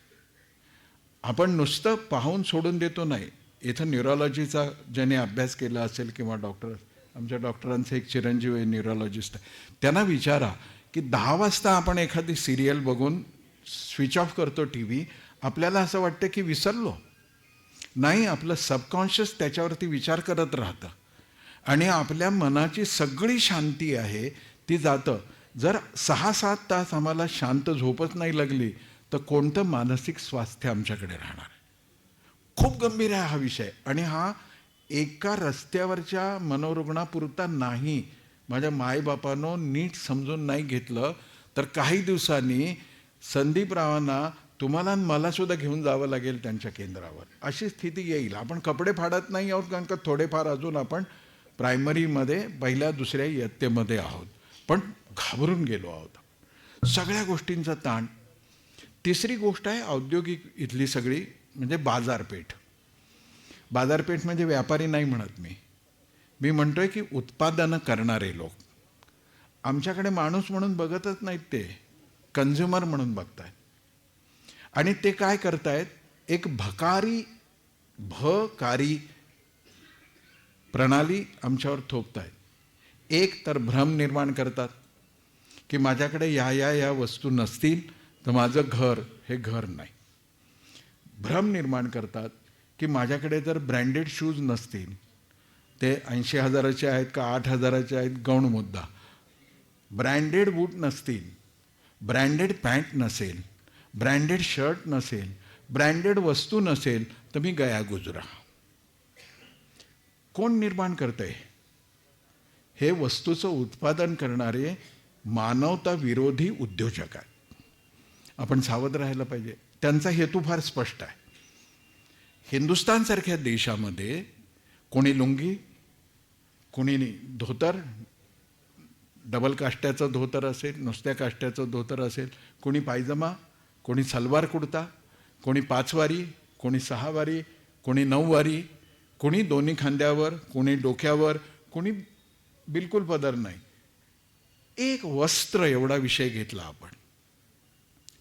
आपण नुसतं पाहून सोडून देतो नाही. इथं न्यूरोलॉजीचा ज्याने अभ्यास केला असेल किंवा डॉक्टर आमच्या डॉक्टरांचे एक चिरंजीव आहे, न्यूरोलॉजिस्ट आहे, त्यांना विचारा की 10 वाजता आपण एखादी सिरियल बघून स्विच ऑफ करतो टी व्ही, आपल्याला असं वाटतं की विसरलो. नाही, आपलं सबकॉन्शियस त्याच्यावरती विचार करत राहतं आणि आपल्या मनाची सगळी शांती आहे ती जातं. जर 6-7 तास आम्हाला शांत झोपच नाही लागली तर कोणतं मानसिक स्वास्थ्य आमच्याकडे राहणार आहे? खूप गंभीर आहे हा विषय. आणि हा एका रस्त्यावरच्या मनोरुग्णापुरता नाही. माझ्या मायबापांनो नीट समजून नाही घेतलं तर काही दिवसांनी संदीपरावांना तुम्हाला मला सुद्धा घेऊन जावं लागेल त्यांच्या केंद्रावर, अशी स्थिती येईल. आपण कपडे फाडत नाही आहोत कारण का थोडेफार अजून आपण प्रायमरीमध्ये पहिल्या दुसऱ्या इयत्तेमध्ये आहोत, पण घाबरून गेलो आहोत. सगळ्या गोष्टींचा ताण. तिसरी गोष्ट आहे औद्योगिक इथली सगळी, म्हणजे बाजारपेठ. बाजारपेठ म्हणजे व्यापारी नाही म्हणत मी म्हणतोय की उत्पादनं करणारे लोक. आमच्याकडे माणूस म्हणून बघतच नाहीत, ते कन्झ्युमर म्हणून बघतायत. आणि ते काय करतायत, एक भकारी प्रणाली आमच्यावर थोपतायत. एक तर भ्रम निर्माण करतात की माझ्याकडे या वस्तू नसतील तर माझं घर हे घर नाही. भ्रम निर्माण करतात की माझ्याकडे जर ब्रँडेड शूज नसतील, ते 80,000चे आहेत का 8,000चे आहेत गौण मुद्दा, ब्रँडेड बूट नसतील, ब्रँडेड पॅन्ट नसेल, ब्रँडेड शर्ट नसेल, ब्रँडेड वस्तू नसेल तर मी गया गुजरा. कोण निर्माण करतंय? हे वस्तूचं उत्पादन करणारे मानवता विरोधी उद्योजक आहेत. आपण सावध राहायला पाहिजे. त्यांचा हेतू फार स्पष्ट आहे. हिंदुस्थानसारख्या देशामध्ये कोणी लुंगी, कोणी धोतर, डबल काष्ट्याचं धोतर असेल, नुसत्या काष्ट्याचं धोतर असेल, कोणी पायजमा, कोणी सलवार कुर्ता, कोणी 5 वारी, कोणी 6 वारी, कोणी 9 वारी, कोणी दोन्ही खांद्यावर, कोणी डोक्यावर, कोणी बिलकुल पदर नाही. एक वस्त्र एवढा विषय घेतला आपण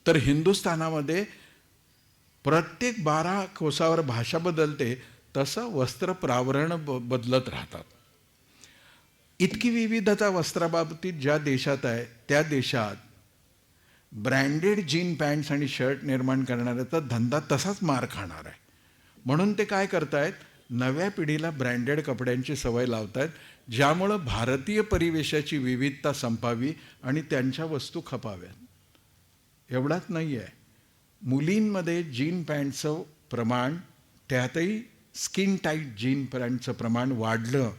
तर हिंदुस्थानामध्ये प्रत्येक 12 कोसावर भाषा बदलते तसं वस्त्र प्रावरण बदलत राहतात. इतकी विविधता वस्त्राबाबतीत ज्या देशात आहे त्या देशात ब्रँडेड जीन पॅन्ट्स आणि शर्ट निर्माण करणाऱ्याचा धंदा तसाच मार खाणार आहे. म्हणून ते काय करतायत, नव्या पिढीला ब्रँडेड कपड्यांची सवय लावतायत, ज्यामुळं भारतीय परिवेशाची विविधता संपावी आणि त्यांच्या वस्तू खपाव्यात. एवढाच नाही आहे, मुलींमध्ये जीन पॅन्टचं प्रमाण, त्यातही स्किन टाईट जीन पॅन्टचं प्रमाण वाढलं.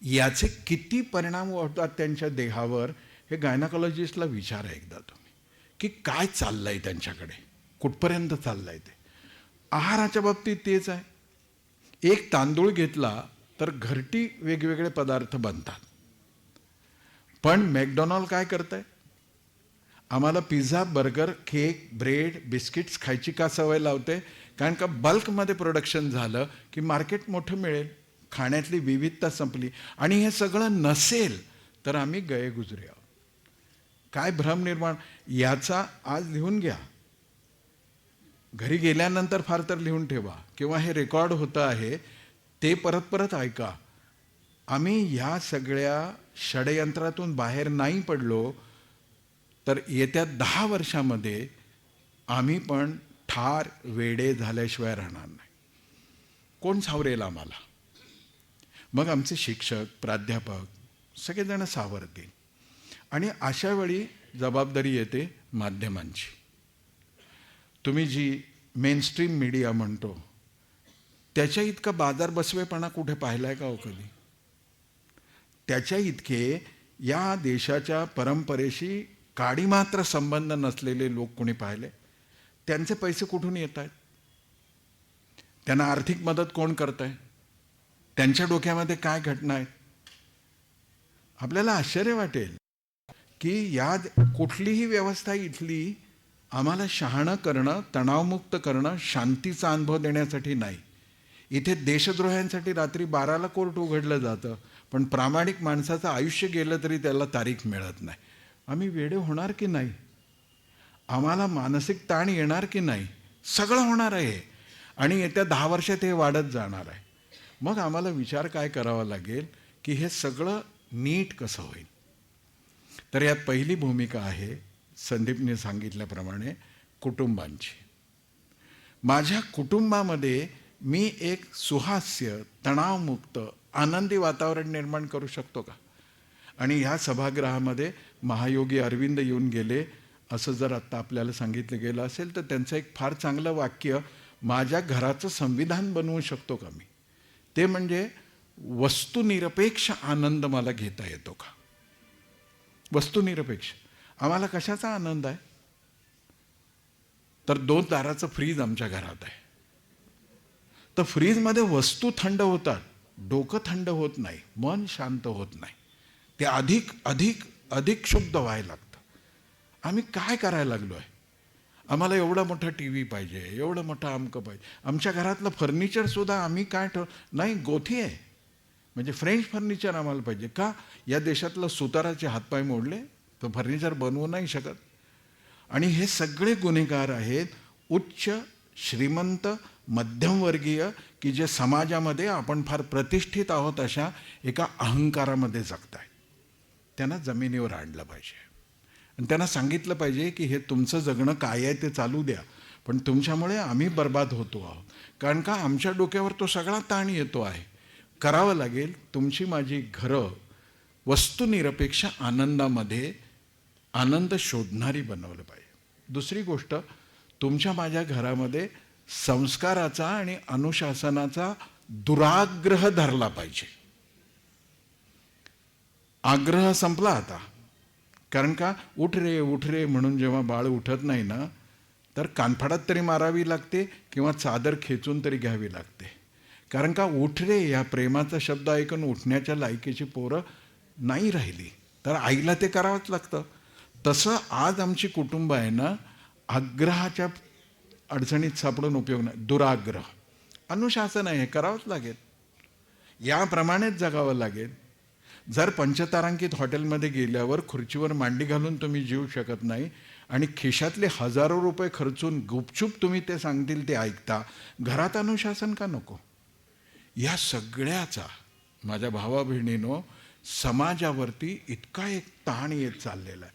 याचे किती परिणाम होतात त्यांच्या देहावर हे गायनाकॉलॉजिस्टला विचारा एकदा तुम्ही, की काय चाललं आहे त्यांच्याकडे, कुठपर्यंत चाललं आहे ते. आहाराच्या बाबतीत तेच आहे. एक तांदूळ घेतला तर घरटी वेगवेगळे पदार्थ बनतात. पण मॅकडॉनल्ड काय करतंय, आम्हाला pizza, burger, cake, bread, biscuits खायची का सवय लावते? कारण का बल्कमध्ये प्रोडक्शन झालं की मार्केट मोठं मिळेल, खाण्यातली विविधता संपली. आणि हे सगळं नसेल तर आम्ही गयेगुजरे आहोत. काय भ्रम निर्माण, याचा आज लिहून घ्या, घरी गेल्यानंतर फार तर लिहून ठेवा, किंवा हे रेकॉर्ड होतं आहे ते परत परत ऐका. आम्ही ह्या सगळ्या षडयंत्रातून बाहेर नाही पडलो तर येत्या 10 वर्षामध्ये आम्ही पण ठार वेडे झाल्याशिवाय राहणार नाही. कोण सावरेल आम्हाला? मग आमचे शिक्षक, प्राध्यापक सगळेजण सावरतील. आणि अशा वेळी जबाबदारी येते माध्यमांची. तुम्ही जी मेनस्ट्रीम मीडिया म्हणतो त्याच्या इतका बाजार बसवेपणा कुठे पाहिला आहे का हो कधी? त्याच्या इतके या देशाच्या परंपरेशी काडी मात्र संबंध नसलेले लोक कोणी पाहिले? त्यांचे पैसे कुठून येत आहेत? त्यांना आर्थिक मदत कोण करत आहे? त्यांच्या डोक्यामध्ये काय घटना आहेत? आपल्याला आश्चर्य वाटेल की या कुठलीही व्यवस्था इथली आम्हाला शहाणं करणं, तणावमुक्त करणं, शांतीचा अनुभव देण्यासाठी नाही. इथे देशद्रोह्यांसाठी रात्री 12ला कोर्ट उघडलं जातं, पण प्रामाणिक माणसाचं आयुष्य गेलं तरी त्याला तारीख मिळत नाही. आम्ही वेडे होणार की नाही? आम्हाला मानसिक ताण येणार की नाही? सगळं होणार आहे आणि येत्या 10 वर्षात हे वाढत जाणार आहे. मग आम्हाला विचार काय करावा लागेल की हे सगळं नीट कसं होईल. तर यात पहिली भूमिका आहे संदीपने सांगितल्याप्रमाणे कुटुंबांची. माझ्या कुटुंबामध्ये मी एक सुहास्य, तणावमुक्त, आनंदी वातावरण निर्माण करू शकतो का. आणि ह्या सभागृहामध्ये महायोगी अरविंद येऊन गेले असं जर आत्ता आपल्याला सांगितलं गेलं असेल तर त्यांचं एक फार चांगलं वाक्य माझ्या घराचं संविधान बनवू शकतो का मी. ते म्हणजे वस्तुनिरपेक्ष आनंद मला घेता येतो का. वस्तुनिरपेक्ष. आम्हाला कशाचा आनंद आहे. तर 2 दाराचं फ्रीज आमच्या घरात आहे. तर फ्रीजमध्ये वस्तू थंड होतात, डोकं थंड होत नाही, मन शांत होत नाही. ते अधिक अधिक अधिक शुद्ध व्हायला लागतं. आम्ही काय करायला लागलो आहे. आम्हाला एवढा मोठा टी व्ही पाहिजे, एवढं मोठं अमकं पाहिजे. आमच्या घरातलं फर्निचरसुद्धा आम्ही काय नाही गोथी आहे. म्हणजे फ्रेंच फर्निचर आम्हाला पाहिजे का. या देशातलं सुताराचे हातपाय मोडले तर फर्निचर बनवू नाही शकत. आणि हे सगळे गुन्हेगार आहेत उच्च, श्रीमंत, मध्यमवर्गीय, की जे समाजामध्ये आपण फार प्रतिष्ठित आहोत अशा एका अहंकारामध्ये जगत आहेत. त्यांना जमिनीवर आणलं पाहिजे आणि त्यांना सांगितलं पाहिजे की हे तुमचं जगणं काय आहे ते चालू द्या, पण तुमच्यामुळे आम्ही बर्बाद होतो आहोत. कारण का आमच्या डोक्यावर तो सगळा ताण येतो आहे. करावं लागेल. तुमची माझी घरं वस्तुनिरपेक्ष आनंदामध्ये आनंद शोधणारी बनवलं पाहिजे. दुसरी गोष्ट, तुमच्या माझ्या घरामध्ये संस्काराचा आणि अनुशासनाचा दुराग्रह धरला पाहिजे. आग्रह संपला आता. कारण का उठ रे म्हणून जेव्हा बाळ उठत नाही ना तर कानफाडात तरी मारावी लागते किंवा चादर खेचून तरी घ्यावी लागते. कारण का उठ रे या प्रेमाचा शब्द ऐकून उठण्याच्या लायकीची पोरं नाही राहिली तर आईला ते करावंच लागतं. तसं आज आमची कुटुंब आहे ना, आग्रहाच्या अडचणीत सापडून उपयोग नाही. दुराग्रह. अनुशासन आहे, हे करावंच लागेल. याप्रमाणेच जगावं लागेल. जर पंचतारांकित हॉटेलमध्ये गेल्यावर खुर्चीवर मांडी घालून तुम्ही जीव शकत नाही आणि खिशातले हजारो रुपये खर्चून गुपचूप तुम्ही ते सांगतील ते ऐकता, घरात अनुशासन का नको. या सगळ्याचा माझ्या भावा बहिणीनो समाजावरती इतका एक ताण येत चाललेला आहे.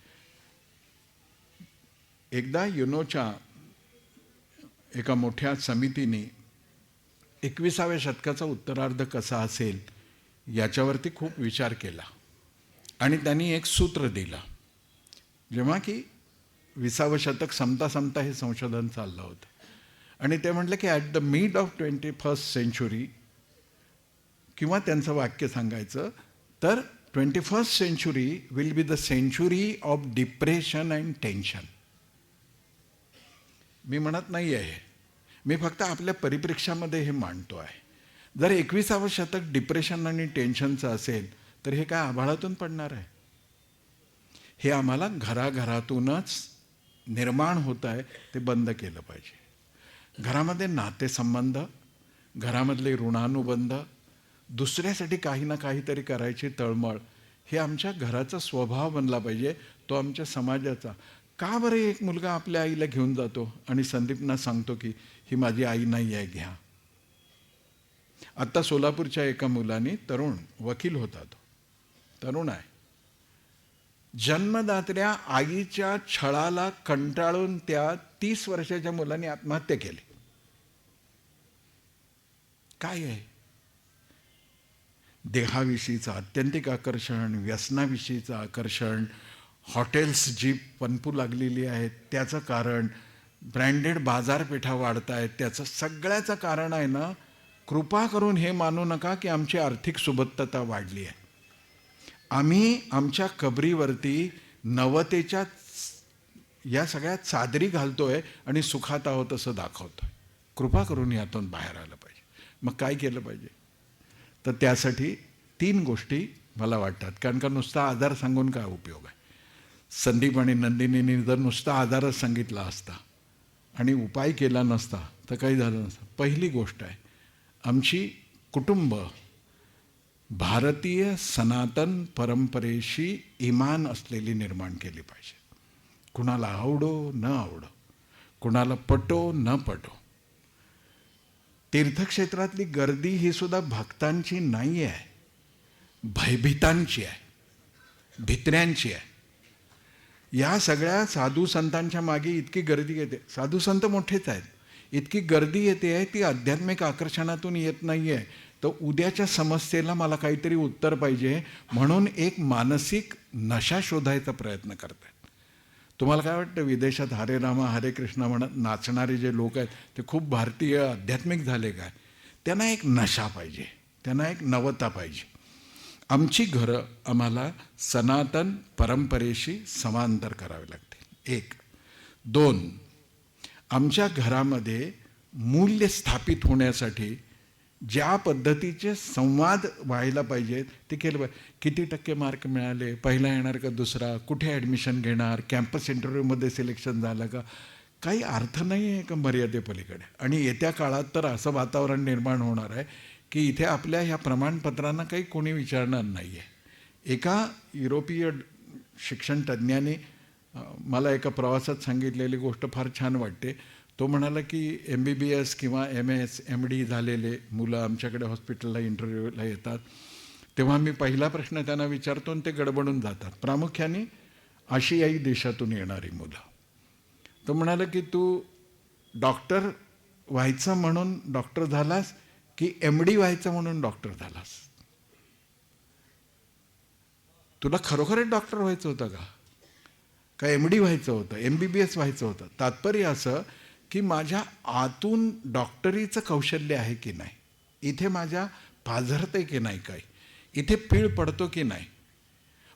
एकदा युनोच्या एका मोठ्या समितीने 21व्या शतकाचा उत्तरार्ध कसा असेल याच्यावरती खूप विचार केला आणि त्यांनी एक सूत्र दिलं. जेव्हा की 20वं शतक संपता संपता हे संशोधन चाललं होतं आणि ते म्हटलं की at the mid of 21st century, किंवा त्यांचं वाक्य सांगायचं तर 21st century will be the century of depression and tension. मी म्हणत नाही आहे, मी फक्त आपल्या परिप्रेक्ष्यामध्ये हे मांडतो आहे. जर 21वं शतक डिप्रेशन आणि टेन्शनचं असेल तर हे काय आभाळातून पडणार आहे. हे आम्हाला घराघरातूनच निर्माण होत आहे, ते बंद केलं पाहिजे. घरामध्ये नातेसंबंध, घरामधले ऋणानुबंध, दुसऱ्यासाठी काही ना काहीतरी करायची तळमळ, हे आमच्या घराचा स्वभाव बनला पाहिजे. तो आमच्या समाजाचा. का बरं एक मुलगा आपल्या आईला घेऊन जातो आणि संदीपना सांगतो की ही माझी आई नाही आहे, घ्या. आत्ता सोलापूरच्या एका मुलाने, तरुण वकील होता, तो तरुण आहे, जन्मदात्या आईच्या छळाला कंटाळून त्या 30 वर्षाच्या मुलाने आत्महत्या केली. काय आहे. देहाविषयीचं आत्यंतिक आकर्षण, व्यसनाविषयीचं आकर्षण, हॉटेल्स जी पनपू लागलेली आहेत त्याचं कारण, ब्रँडेड बाजारपेठा वाढत आहेत त्याचं, सगळ्याचं कारण आहे ना, कृपा करून हे मानू नका की आमची आर्थिक सुबत्तता वाढली आहे. आम्ही आमच्या कबरीवरती नवतेच्या या सगळ्या चादरी घालतोय आणि सुखात आहोत असं दाखवतोय. कृपा करून यातून बाहेर आलं पाहिजे. मग काय केलं पाहिजे. तर त्यासाठी 3 गोष्टी मला वाटतात. कारण का नुसता आजार सांगून काय उपयोग आहे. संदीप आणि नंदिनींनी जर नुसता आजारच सांगितला असता आणि उपाय केला नसता तर काही झालं नसतं. पहिली गोष्ट आहे, आमची कुटुंब भारतीय सनातन परंपरेशी इमान असलेली निर्माण केली पाहिजे. कुणाला आवडो न आवडो, कुणाला पटो न पटो. तीर्थक्षेत्रातली गर्दी ही सुद्धा भक्तांची नाही आहे, भयभीतांची आहे, भित्र्यांची आहे. या सगळ्या साधू संतांच्या मागे इतकी गर्दी येते. साधू संत मोठेच आहेत, इतकी गर्दी येते आहे ती आध्यात्मिक आकर्षणातून येत नाही आहे. तर उद्याच्या समस्येला मला काहीतरी उत्तर पाहिजे म्हणून एक मानसिक नशा शोधायचा प्रयत्न करत आहेत. तुम्हाला काय वाटतं, विदेशात हरे रामा हरे कृष्णा म्हणत नाचणारे जे लोक आहेत ते खूप भारतीय आध्यात्मिक झाले काय? त्यांना एक नशा पाहिजे, त्यांना एक नवता पाहिजे. आमची घरं आम्हाला सनातन परंपरेशी समांतर करावे लागतील. 1. 2. आमच्या घरामध्ये मूल्य स्थापित होण्यासाठी ज्या पद्धतीचे संवाद व्हायला पाहिजेत ते केलं पाहिजे. किती टक्के मार्क मिळाले, पहिला येणार का दुसरा, कुठे ॲडमिशन घेणार, कॅम्पस इंटरव्ह्यूमध्ये सिलेक्शन झालं का, काही अर्थ नाही आहे का मर्यादेपलीकडे. आणि येत्या काळात तर असं वातावरण निर्माण होणार आहे की इथे आपल्या ह्या प्रमाणपत्रांना काही कोणी विचारणार नाही आहे. एका युरोपीय शिक्षण तज्ज्ञाने मला एका प्रवासात सांगितलेली गोष्ट फार छान वाटते. तो म्हणाला की MBBS किंवा MS MD झालेले मुलं आमच्याकडे हॉस्पिटलला इंटरव्ह्यूला येतात तेव्हा मी पहिला प्रश्न त्यांना विचारतो आणि ते गडबडून जातात. प्रामुख्याने आशियाई देशातून येणारी मुलं. तो म्हणाला की तू डॉक्टर व्हायचं म्हणून डॉक्टर झालास की MD व्हायचं म्हणून डॉक्टर झालास? तुला खरोखरच डॉक्टर व्हायचं होतं का MD व्हायचं होतं, MBBS व्हायचं होतं? तात्पर्य असं की माझ्या आतून डॉक्टरीचं कौशल्य आहे की नाही, इथे माझ्या पाझरते की नाही, काय इथे पीळ पडतो की नाही.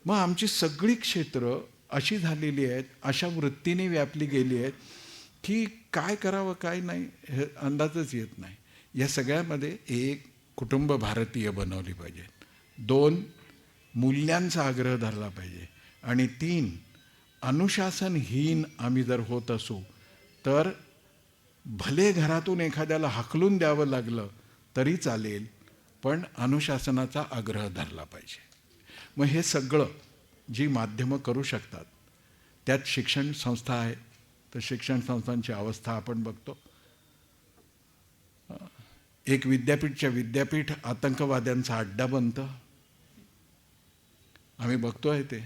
मग आमची सगळी क्षेत्र अशी झालेली आहेत, अशा वृत्तीने व्यापली गेली आहेत की काय करावं काय नाही हे अंदाजच येत नाही. या सगळ्यामध्ये 1. कुटुंब भारतीय बनवली पाहिजेत. 2. मूल्यांचा आग्रह धरला पाहिजे. आणि 3. अनुशासनहीन आम्ही जर होत असू तर भले घरातून एखाद्याला हाकलून द्यावं लागलं तरी चालेल, पण अनुशासनाचा आग्रह धरला पाहिजे. मग हे सगळं जी माध्यमं करू शकतात त्यात शिक्षण संस्था आहे. तर शिक्षण संस्थांची अवस्था आपण बघतो. एक विद्यापीठच्या विद्यापीठ आतंकवाद्यांचा अड्डा बनतं, आम्ही बघतोय. ते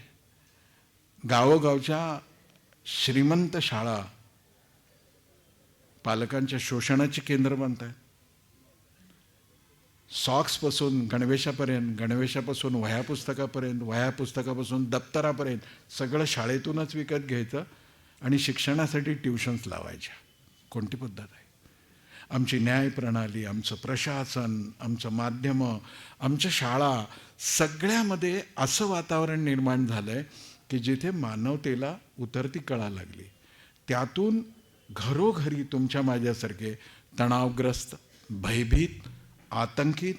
गावोगावच्या श्रीमंत शाळा पालकांच्या शोषणाची केंद्र बनत आहेत. सॉक्सपासून गणवेशापर्यंत, गणवेशापासून वह्या पुस्तकापर्यंत, वह्या पुस्तकापासून दप्तरापर्यंत सगळं शाळेतूनच विकत घ्यायचं आणि शिक्षणासाठी ट्युशन्स लावायच्या. कोणती पद्धत आहे? आमची न्यायप्रणाली, आमचं प्रशासन, आमचं माध्यमं, आमच्या शाळा सगळ्यामध्ये असं वातावरण निर्माण झालं आहे की जिथे मानवतेला उतरती कळा लागली. त्यातून घरोघरी तुमच्या माझ्यासारखे तणावग्रस्त, भयभीत, आतंकित,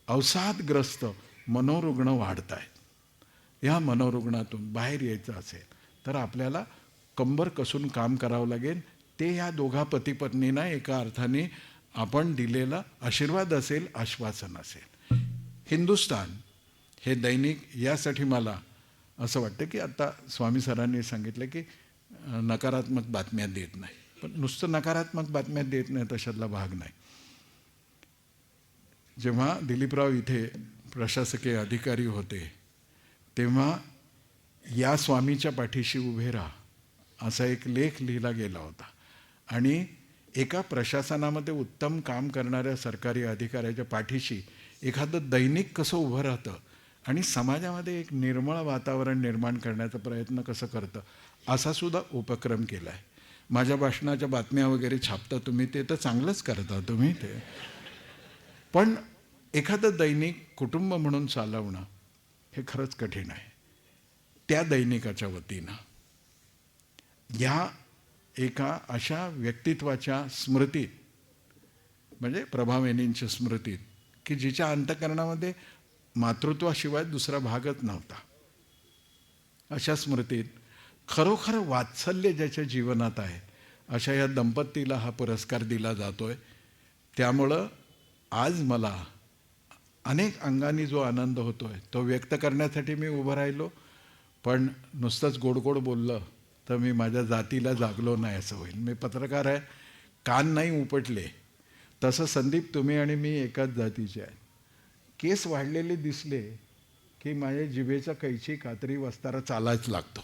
अवसादग्रस्त मनोरुग्ण वाढत आहेत. या मनोरुग्णातून बाहेर यायचं असेल तर आपल्याला कंबर कसून काम करावं लागेल. ते या दोघा पतीपत्नींना एका अर्थाने आपण दिलेला आशीर्वाद असेल, आश्वासन असेल. हिंदुस्तान हे दैनिक यासाठी मला असं वाटतं की आता स्वामी सरांनी सांगितलं की नकारात्मक बातम्या देत नाही, पण नुसतं नकारात्मक बातम्या देत नाही तशातला भाग नाही. जेव्हा दिलीपराव इथे प्रशासकीय अधिकारी होते तेव्हा या स्वामीच्या पाठीशी उभे राहा असा एक लेख लिहिला गेला होता. आणि एका प्रशासनामध्ये उत्तम काम करणाऱ्या सरकारी अधिकाऱ्याच्या पाठीशी एखादं दैनिक कसं उभं राहतं आणि समाजामध्ये एक निर्मळ वातावरण निर्माण करण्याचा प्रयत्न कसं करतं असा सुद्धा उपक्रम केला आहे. माझ्या भाषणाच्या बातम्या वगैरे छापता तुम्ही, ते तर चांगलंच करता तुम्ही ते, पण एखादं दैनिक कुटुंब म्हणून चालवणं हे खरंच कठीण आहे. त्या दैनिकाच्या वतीनं या एका अशा व्यक्तित्वाच्या स्मृतीत, म्हणजे प्रभावहिनींच्या स्मृतीत की जिच्या अंतःकरणामध्ये मातृत्वाशिवाय दुसरा भागच नव्हता, अशा स्मृतीत खरोखर वात्सल्य ज्याच्या जीवनात आहे अशा या दंपतीला हा पुरस्कार दिला जातोय. त्यामुळं आज मला अनेक अंगाने जो आनंद होतोय तो व्यक्त करण्यासाठी मी उभं राहिलो. पण नुसतंच गोड गोड बोललं तर मी माझ्या जातीला जागलो नाही असं होईल. मी पत्रकार आहे, कान नाही उपटले. तसं संदीप तुम्ही आणि मी एकाच जातीचे आहे. केस वाढलेले दिसले की माझ्या जिभेचा कैची कात्री वस्तारा चालायच लागतो.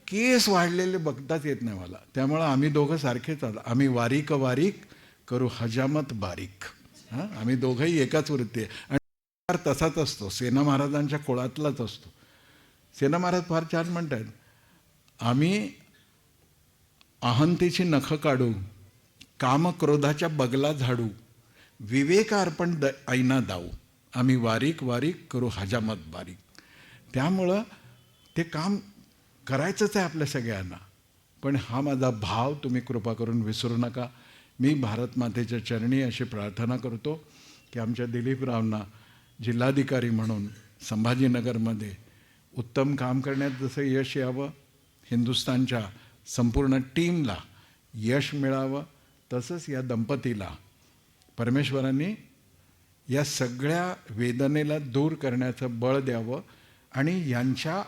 केस वाढलेले बघताच येत नाही मला. त्यामुळं आम्ही दोघं सारखेच आहोत. आम्ही वारीक वारीक करू हजामत बारीक. हां, आम्ही दोघंही एकाच वृत्ती आहे. आणि फार तसाच असतो, सेना महाराजांच्या कुळातलाच असतो. सेना महाराज फार छान म्हणतात, आम्ही अहंतेची नखं काढू, कामक्रोधाच्या बगला झाडू, विवेकार्पण ऐना दाऊ, आम्ही वारीक वारीक करू हजामत बारीक. त्यामुळं ते काम करायचंच आहे आपल्या सगळ्यांना. पण हा माझा भाव तुम्ही कृपा करून विसरू नका. मी भारत मातेच्या चरणी अशी प्रार्थना करतो की आमच्या दिलीपरावांना जिल्हाधिकारी म्हणून संभाजीनगरमध्ये उत्तम काम करण्यात जसं यश यावं, हिंदुस्थानच्या संपूर्ण टीमला यश मिळावं, तसंच या दंपतीला परमेश्वरांनी या सगळ्या वेदनेला दूर करण्याचं बळ द्यावं आणि यांच्या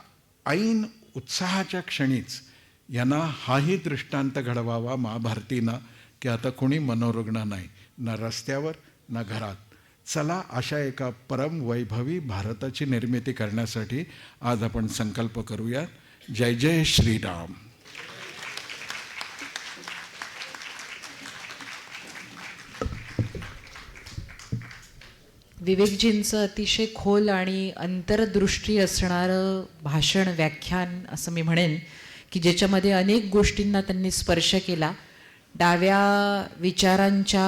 ऐन उत्साहाच्या क्षणीच यांना हाही दृष्टांत घडवावा महाभारतीनं की आता कोणी मनोरुग्ण नाही, ना रस्त्यावर ना घरात. चला अशा एका परम वैभवी भारताची निर्मिती करण्यासाठी आज आपण संकल्प करूया. जय जय श्रीराम. विवेकजींचं अतिशय खोल आणि अंतर्दृष्टी असणारं भाषण, व्याख्यान असं मी म्हणेन की ज्याच्यामध्ये अनेक गोष्टींना त्यांनी स्पर्श केला. डाव्या विचारांच्या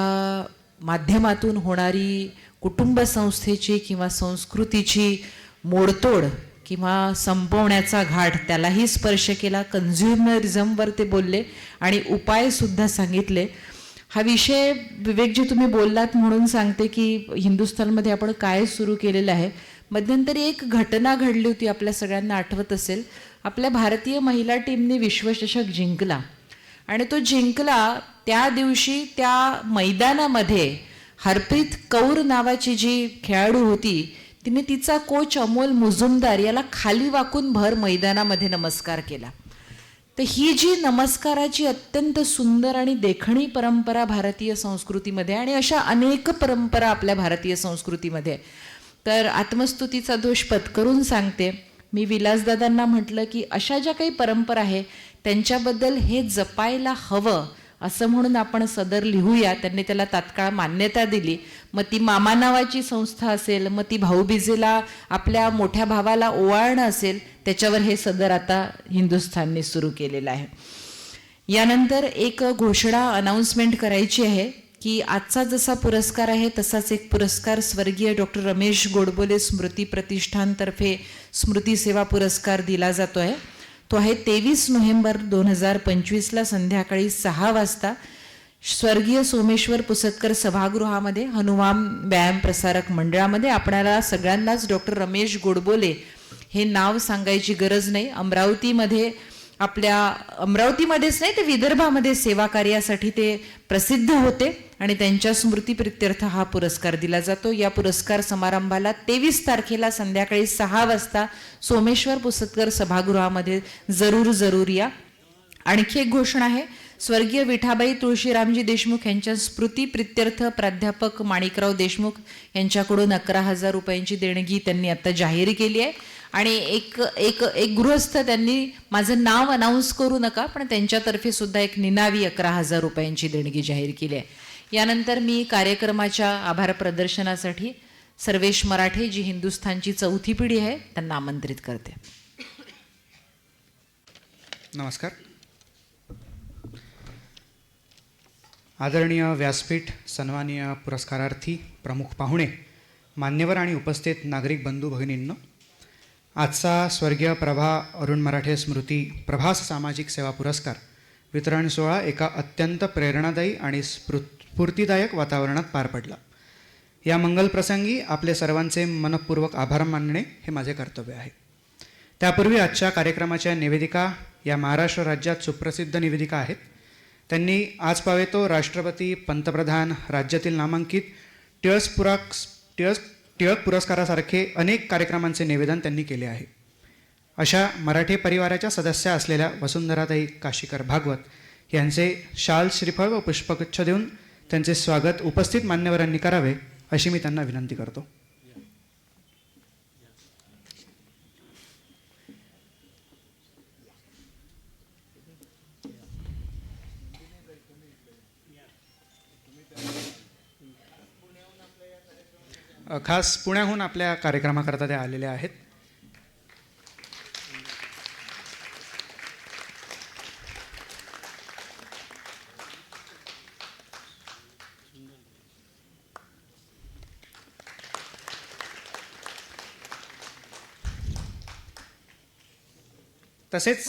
माध्यमातून होणारी कुटुंब संस्थेची किंवा संस्कृतीची मोडतोड किंवा संपवण्याचा घाट त्यालाही स्पर्श केला. कन्झ्युमरिझमवर ते बोलले आणि उपायसुद्धा सांगितले. हा विषय विवेकजी तुम्ही बोललात म्हणून सांगते की हिंदुस्थानमध्ये आपण काय सुरू केलेलं आहे. मध्यंतरी एक घटना घडली होती, आपल्या सगळ्यांना आठवत असेल. आपल्या भारतीय महिला टीमने विश्वचषक जिंकला आणि तो जिंकला त्या दिवशी त्या मैदानामध्ये हरप्रीत कौर नावाची जी खेळाडू होती तिने तिचा कोच अमोल मुजुमदार याला खाली वाकून भर मैदानामध्ये नमस्कार केला. तर ही जी नमस्काराची अत्यंत सुंदर आणि देखणी परंपरा भारतीय संस्कृतीमध्ये आणि अशा अनेक परंपरा आपल्या भारतीय संस्कृतीमध्ये, तर आत्मस्तुतीचा दोष पत्करून सांगते मी विलासदादांना म्हटलं की अशा ज्या काही परंपरा आहे त्यांच्याबद्दल हे जपायला हवं असं म्हणून आपण सदर लिहूया. त्यांनी त्याला तात्काळ मान्यता दिली. मग ती मामा नावाची संस्था असेल, मग ती भाऊबीजेला आपल्या मोठ्या भावाला ओवाळणं असेल, त्याच्यावर हे सदर आता हिंदुस्थानने सुरू केलेलं आहे. यानंतर एक घोषणा अनाउन्समेंट करायची आहे की आजचा जसा पुरस्कार आहे तसाच एक पुरस्कार स्वर्गीय डॉक्टर रमेश गोडबोले स्मृती प्रतिष्ठानतर्फे स्मृती सेवा पुरस्कार दिला जातो आहे. तो आहे 23 नोव्हेंबर 2025ला संध्याकाळी 6 वाजता स्वर्गीय सोमेश्वर पुसदकर सभागृहामध्ये हनुमान व्यायाम प्रसारक मंडळामध्ये. आपल्याला सगळ्यांनाच डॉक्टर रमेश गोडबोले हे नाव सांगायची गरज नाही. अमरावतीमध्येच नाही तर विदर्भामध्ये सेवा कार्यासाठी ते प्रसिद्ध होते आणि त्यांच्या स्मृतीप्रित्यर्थ हा पुरस्कार दिला जातो. या पुरस्कार समारंभाला 23 तारखेला संध्याकाळी 6 वाजता सोमेश्वर पुसदकर सभागृहामध्ये जरूर या. आणखी एक घोषणा आहे. स्वर्गीय विठाबाई तुळशीरामजी देशमुख यांच्या स्मृतीप्रित्यर्थ प्राध्यापक माणिकराव देशमुख यांच्याकडून 11,000 रुपयांची देणगी त्यांनी आता जाहीर केली आहे. आणि एक एक एक गृहस्थ त्यांनी माझं नाव अनाऊन्स करू नका पण त्यांच्यातर्फे सुद्धा एक निनावी 11,000 रुपयांची देणगी जाहीर केली आहे. यानंतर मी कार्यक्रमाच्या आभार प्रदर्शनासाठी सर्वेश मराठे जी हिंदुस्थानची चौथी पिढी आहे त्यांना आमंत्रित करते. नमस्कार. आदरणीय व्यासपीठ, सन्माननीय पुरस्कारार्थी, प्रमुख पाहुणे, मान्यवर आणि उपस्थित नागरिक बंधू भगिनींनो, आजचा स्वर्गीय प्रभा अरुण मराठे स्मृती प्रभास सामाजिक सेवा पुरस्कार वितरण सोहळा एका अत्यंत प्रेरणादायी आणि स्फूर्तिदायक वातावरणात पार पडला. या मंगलप्रसंगी आपले सर्वांचे मनःपूर्वक आभार मानणे हे माझे कर्तव्य आहे. त्यापूर्वी आजच्या कार्यक्रमाच्या निवेदिका या महाराष्ट्र राज्यात सुप्रसिद्ध निवेदिका आहेत. त्यांनी आज पावेतो राष्ट्रपती, पंतप्रधान, राज्यातील नामांकित टिळक पुरस्कारासारखे अनेक कार्यक्रमांचे निवेदन त्यांनी केले आहे. अशा मराठी परिवाराच्या सदस्या असलेल्या वसुंधराताई काशीकर भागवत यांचे शाल, श्रीफळ व पुष्पगुच्छ देऊन त्यांचे स्वागत उपस्थित मान्यवरांनी करावे अशी मी त्यांना विनंती करतो. खास पुण्याहून आपल्या कार्यक्रमाकरता त्या आलेल्या आहेत. तसेच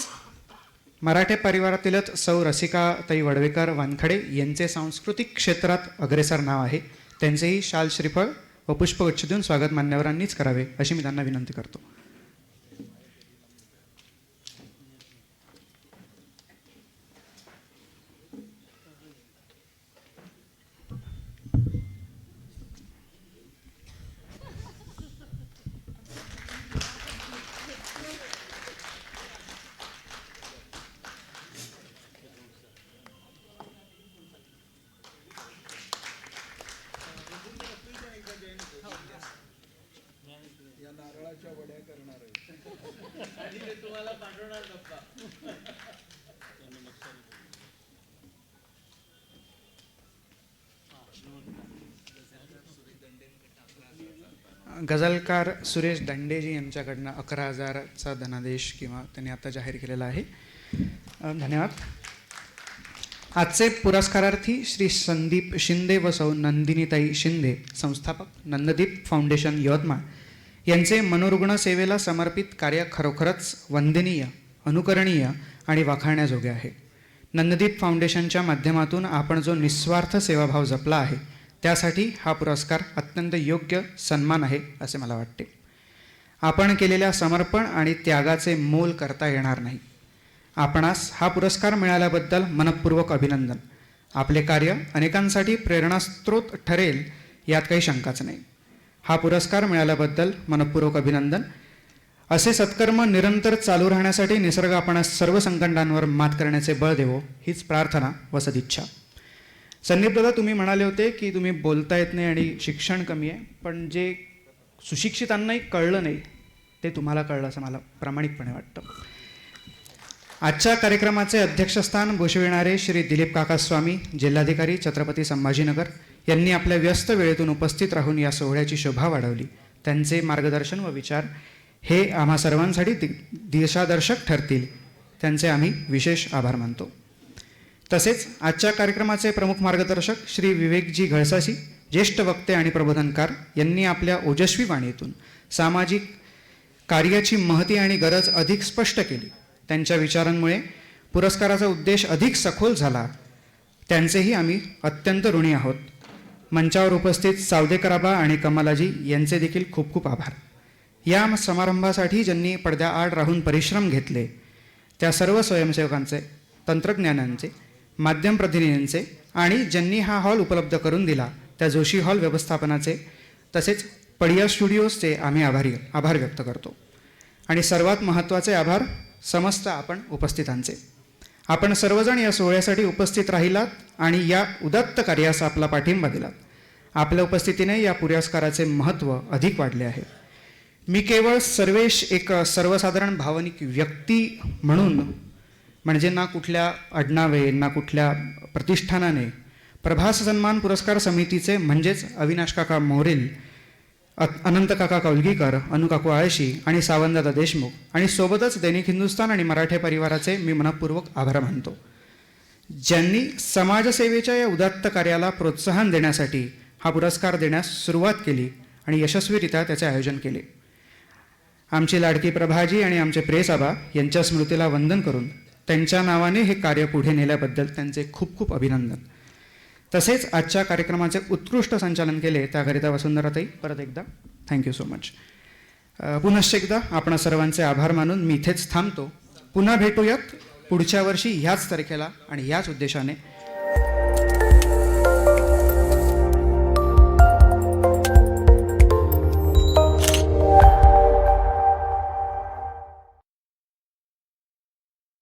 मराठे परिवारातीलच सौ रसिकाताई वडवेकर वानखडे यांचे सांस्कृतिक क्षेत्रात अग्रेसर नाव आहे. त्यांचेही शाल श्रीफळ व पुष्पगुच्छ देऊन स्वागत मान्यवरांनीच करावे अशी मी त्यांना विनंती करतो. गझलकार सुरेश दांडेजी यांच्याकडनं 11,000चा धनादेश किंवा त्यांनी आता जाहीर केलेला आहे. धन्यवाद. आजचे पुरस्कारार्थी श्री संदीप शिंदे व सौ नंदिनीताई शिंदे, संस्थापक नंददीप फाउंडेशन यवतमाळ, यांचे मनोरुग्ण सेवेला समर्पित कार्य खरोखरच वंदनीय, अनुकरणीय आणि वाखाणण्याजोगे आहे. नंददीप फाउंडेशनच्या माध्यमातून आपण जो निस्वार्थ सेवाभाव जपला आहे त्यासाठी हा पुरस्कार अत्यंत योग्य सन्मान आहे असे मला वाटते. आपण केलेल्या समर्पण आणि त्यागाचे मोल करता येणार नाही. आपणास हा पुरस्कार मिळाल्याबद्दल मनःपूर्वक अभिनंदन. आपले कार्य अनेकांसाठी प्रेरणास्रोत ठरेल यात काही शंकाच नाही. हा पुरस्कार मिळाल्याबद्दल मनःपूर्वक अभिनंदन. असे सत्कर्म निरंतर चालू राहण्यासाठी निसर्ग आपणास सर्व संकटांवर मात करण्याचे बळ देवो हीच प्रार्थना व सदिच्छा. संदीप दादा, तुम्ही म्हणाले होते की तुम्ही बोलता येत नाही आणि शिक्षण कमी आहे, पण जे सुशिक्षितांनाही कळलं नाही ते तुम्हाला कळलं असं मला प्रामाणिकपणे वाटतं. आजच्या कार्यक्रमाचे अध्यक्षस्थान भूषविणारे श्री दिलीप काका स्वामी, जिल्हाधिकारी छत्रपती संभाजीनगर, यांनी आपल्या व्यस्त वेळेतून उपस्थित राहून या सोहळ्याची शोभा वाढवली. त्यांचे मार्गदर्शन व विचार हे आम्हा सर्वांसाठी दिशादर्शक ठरतील. त्यांचे आम्ही विशेष आभार मानतो. तसेच आजच्या कार्यक्रमाचे प्रमुख मार्गदर्शक श्री विवेकजी घळसासी, ज्येष्ठ वक्ते आणि प्रबोधनकार, यांनी आपल्या ओजस्वी वाणीतून सामाजिक कार्याची महती आणि गरज अधिक स्पष्ट केली. त्यांच्या विचारांमुळे पुरस्काराचा उद्देश अधिक सखोल झाला. त्यांचेही आम्ही अत्यंत ऋणी आहोत. मंचावर उपस्थित सावदेकराबा आणि कमलाजी यांचे देखील खूप खूप आभार. या समारंभासाठी ज्यांनी पडद्याआड राहून परिश्रम घेतले त्या सर्व स्वयंसेवकांचे, तंत्रज्ञानांचे, माध्यम प्रतिनिधींचे आणि ज्यांनी हा हॉल उपलब्ध करून दिला त्या जोशी हॉल व्यवस्थापनाचे, तसेच पडिया स्टुडिओजचे आम्ही आभार व्यक्त करतो. आणि सर्वात महत्त्वाचे आभार समस्त आपण उपस्थितांचे. आपण सर्वजण या सोहळ्यासाठी उपस्थित राहिलात आणि या उदात्त कार्यास आपला पाठिंबा दिलात. आपल्या उपस्थितीने या पुरस्काराचे महत्त्व अधिक वाढले आहे. मी केवळ सर्वेश एक सर्वसाधारण भावनिक व्यक्ती म्हणून, म्हणजे ना कुठल्या आडनावे ना कुठल्या प्रतिष्ठानाने, प्रभास सन्मान पुरस्कार समितीचे म्हणजेच अविनाश काका मोरेल, अनंत काका कौलगीकर, अनुकाकू आळशी आणि सावंतदादा देशमुख आणि सोबतच दैनिक हिंदुस्थान आणि मराठे परिवाराचे मी मनःपूर्वक आभार मानतो, ज्यांनी समाजसेवेच्या या उदात्त कार्याला प्रोत्साहन देण्यासाठी हा पुरस्कार देण्यास सुरुवात केली आणि यशस्वीरित्या त्याचे आयोजन केले. आमची लाडकी प्रभाजी आणि आमचे प्रेसाबा यांच्या स्मृतीला वंदन करून त्यांच्या नावाने हे कार्य पुढे नेल्याबद्दल त्यांचे खूप खूप अभिनंदन. तसेच आजच्या कार्यक्रमाचे उत्कृष्ट संचालन केले त्याकरिता वसुंधराताई परत एकदा थँक्यू सो मच. पुनश्च एकदा आपण सर्वांचे आभार मानून मी इथेच थांबतो. पुन्हा भेटूयात पुढच्या वर्षी ह्याच तारखेला आणि ह्याच उद्देशाने.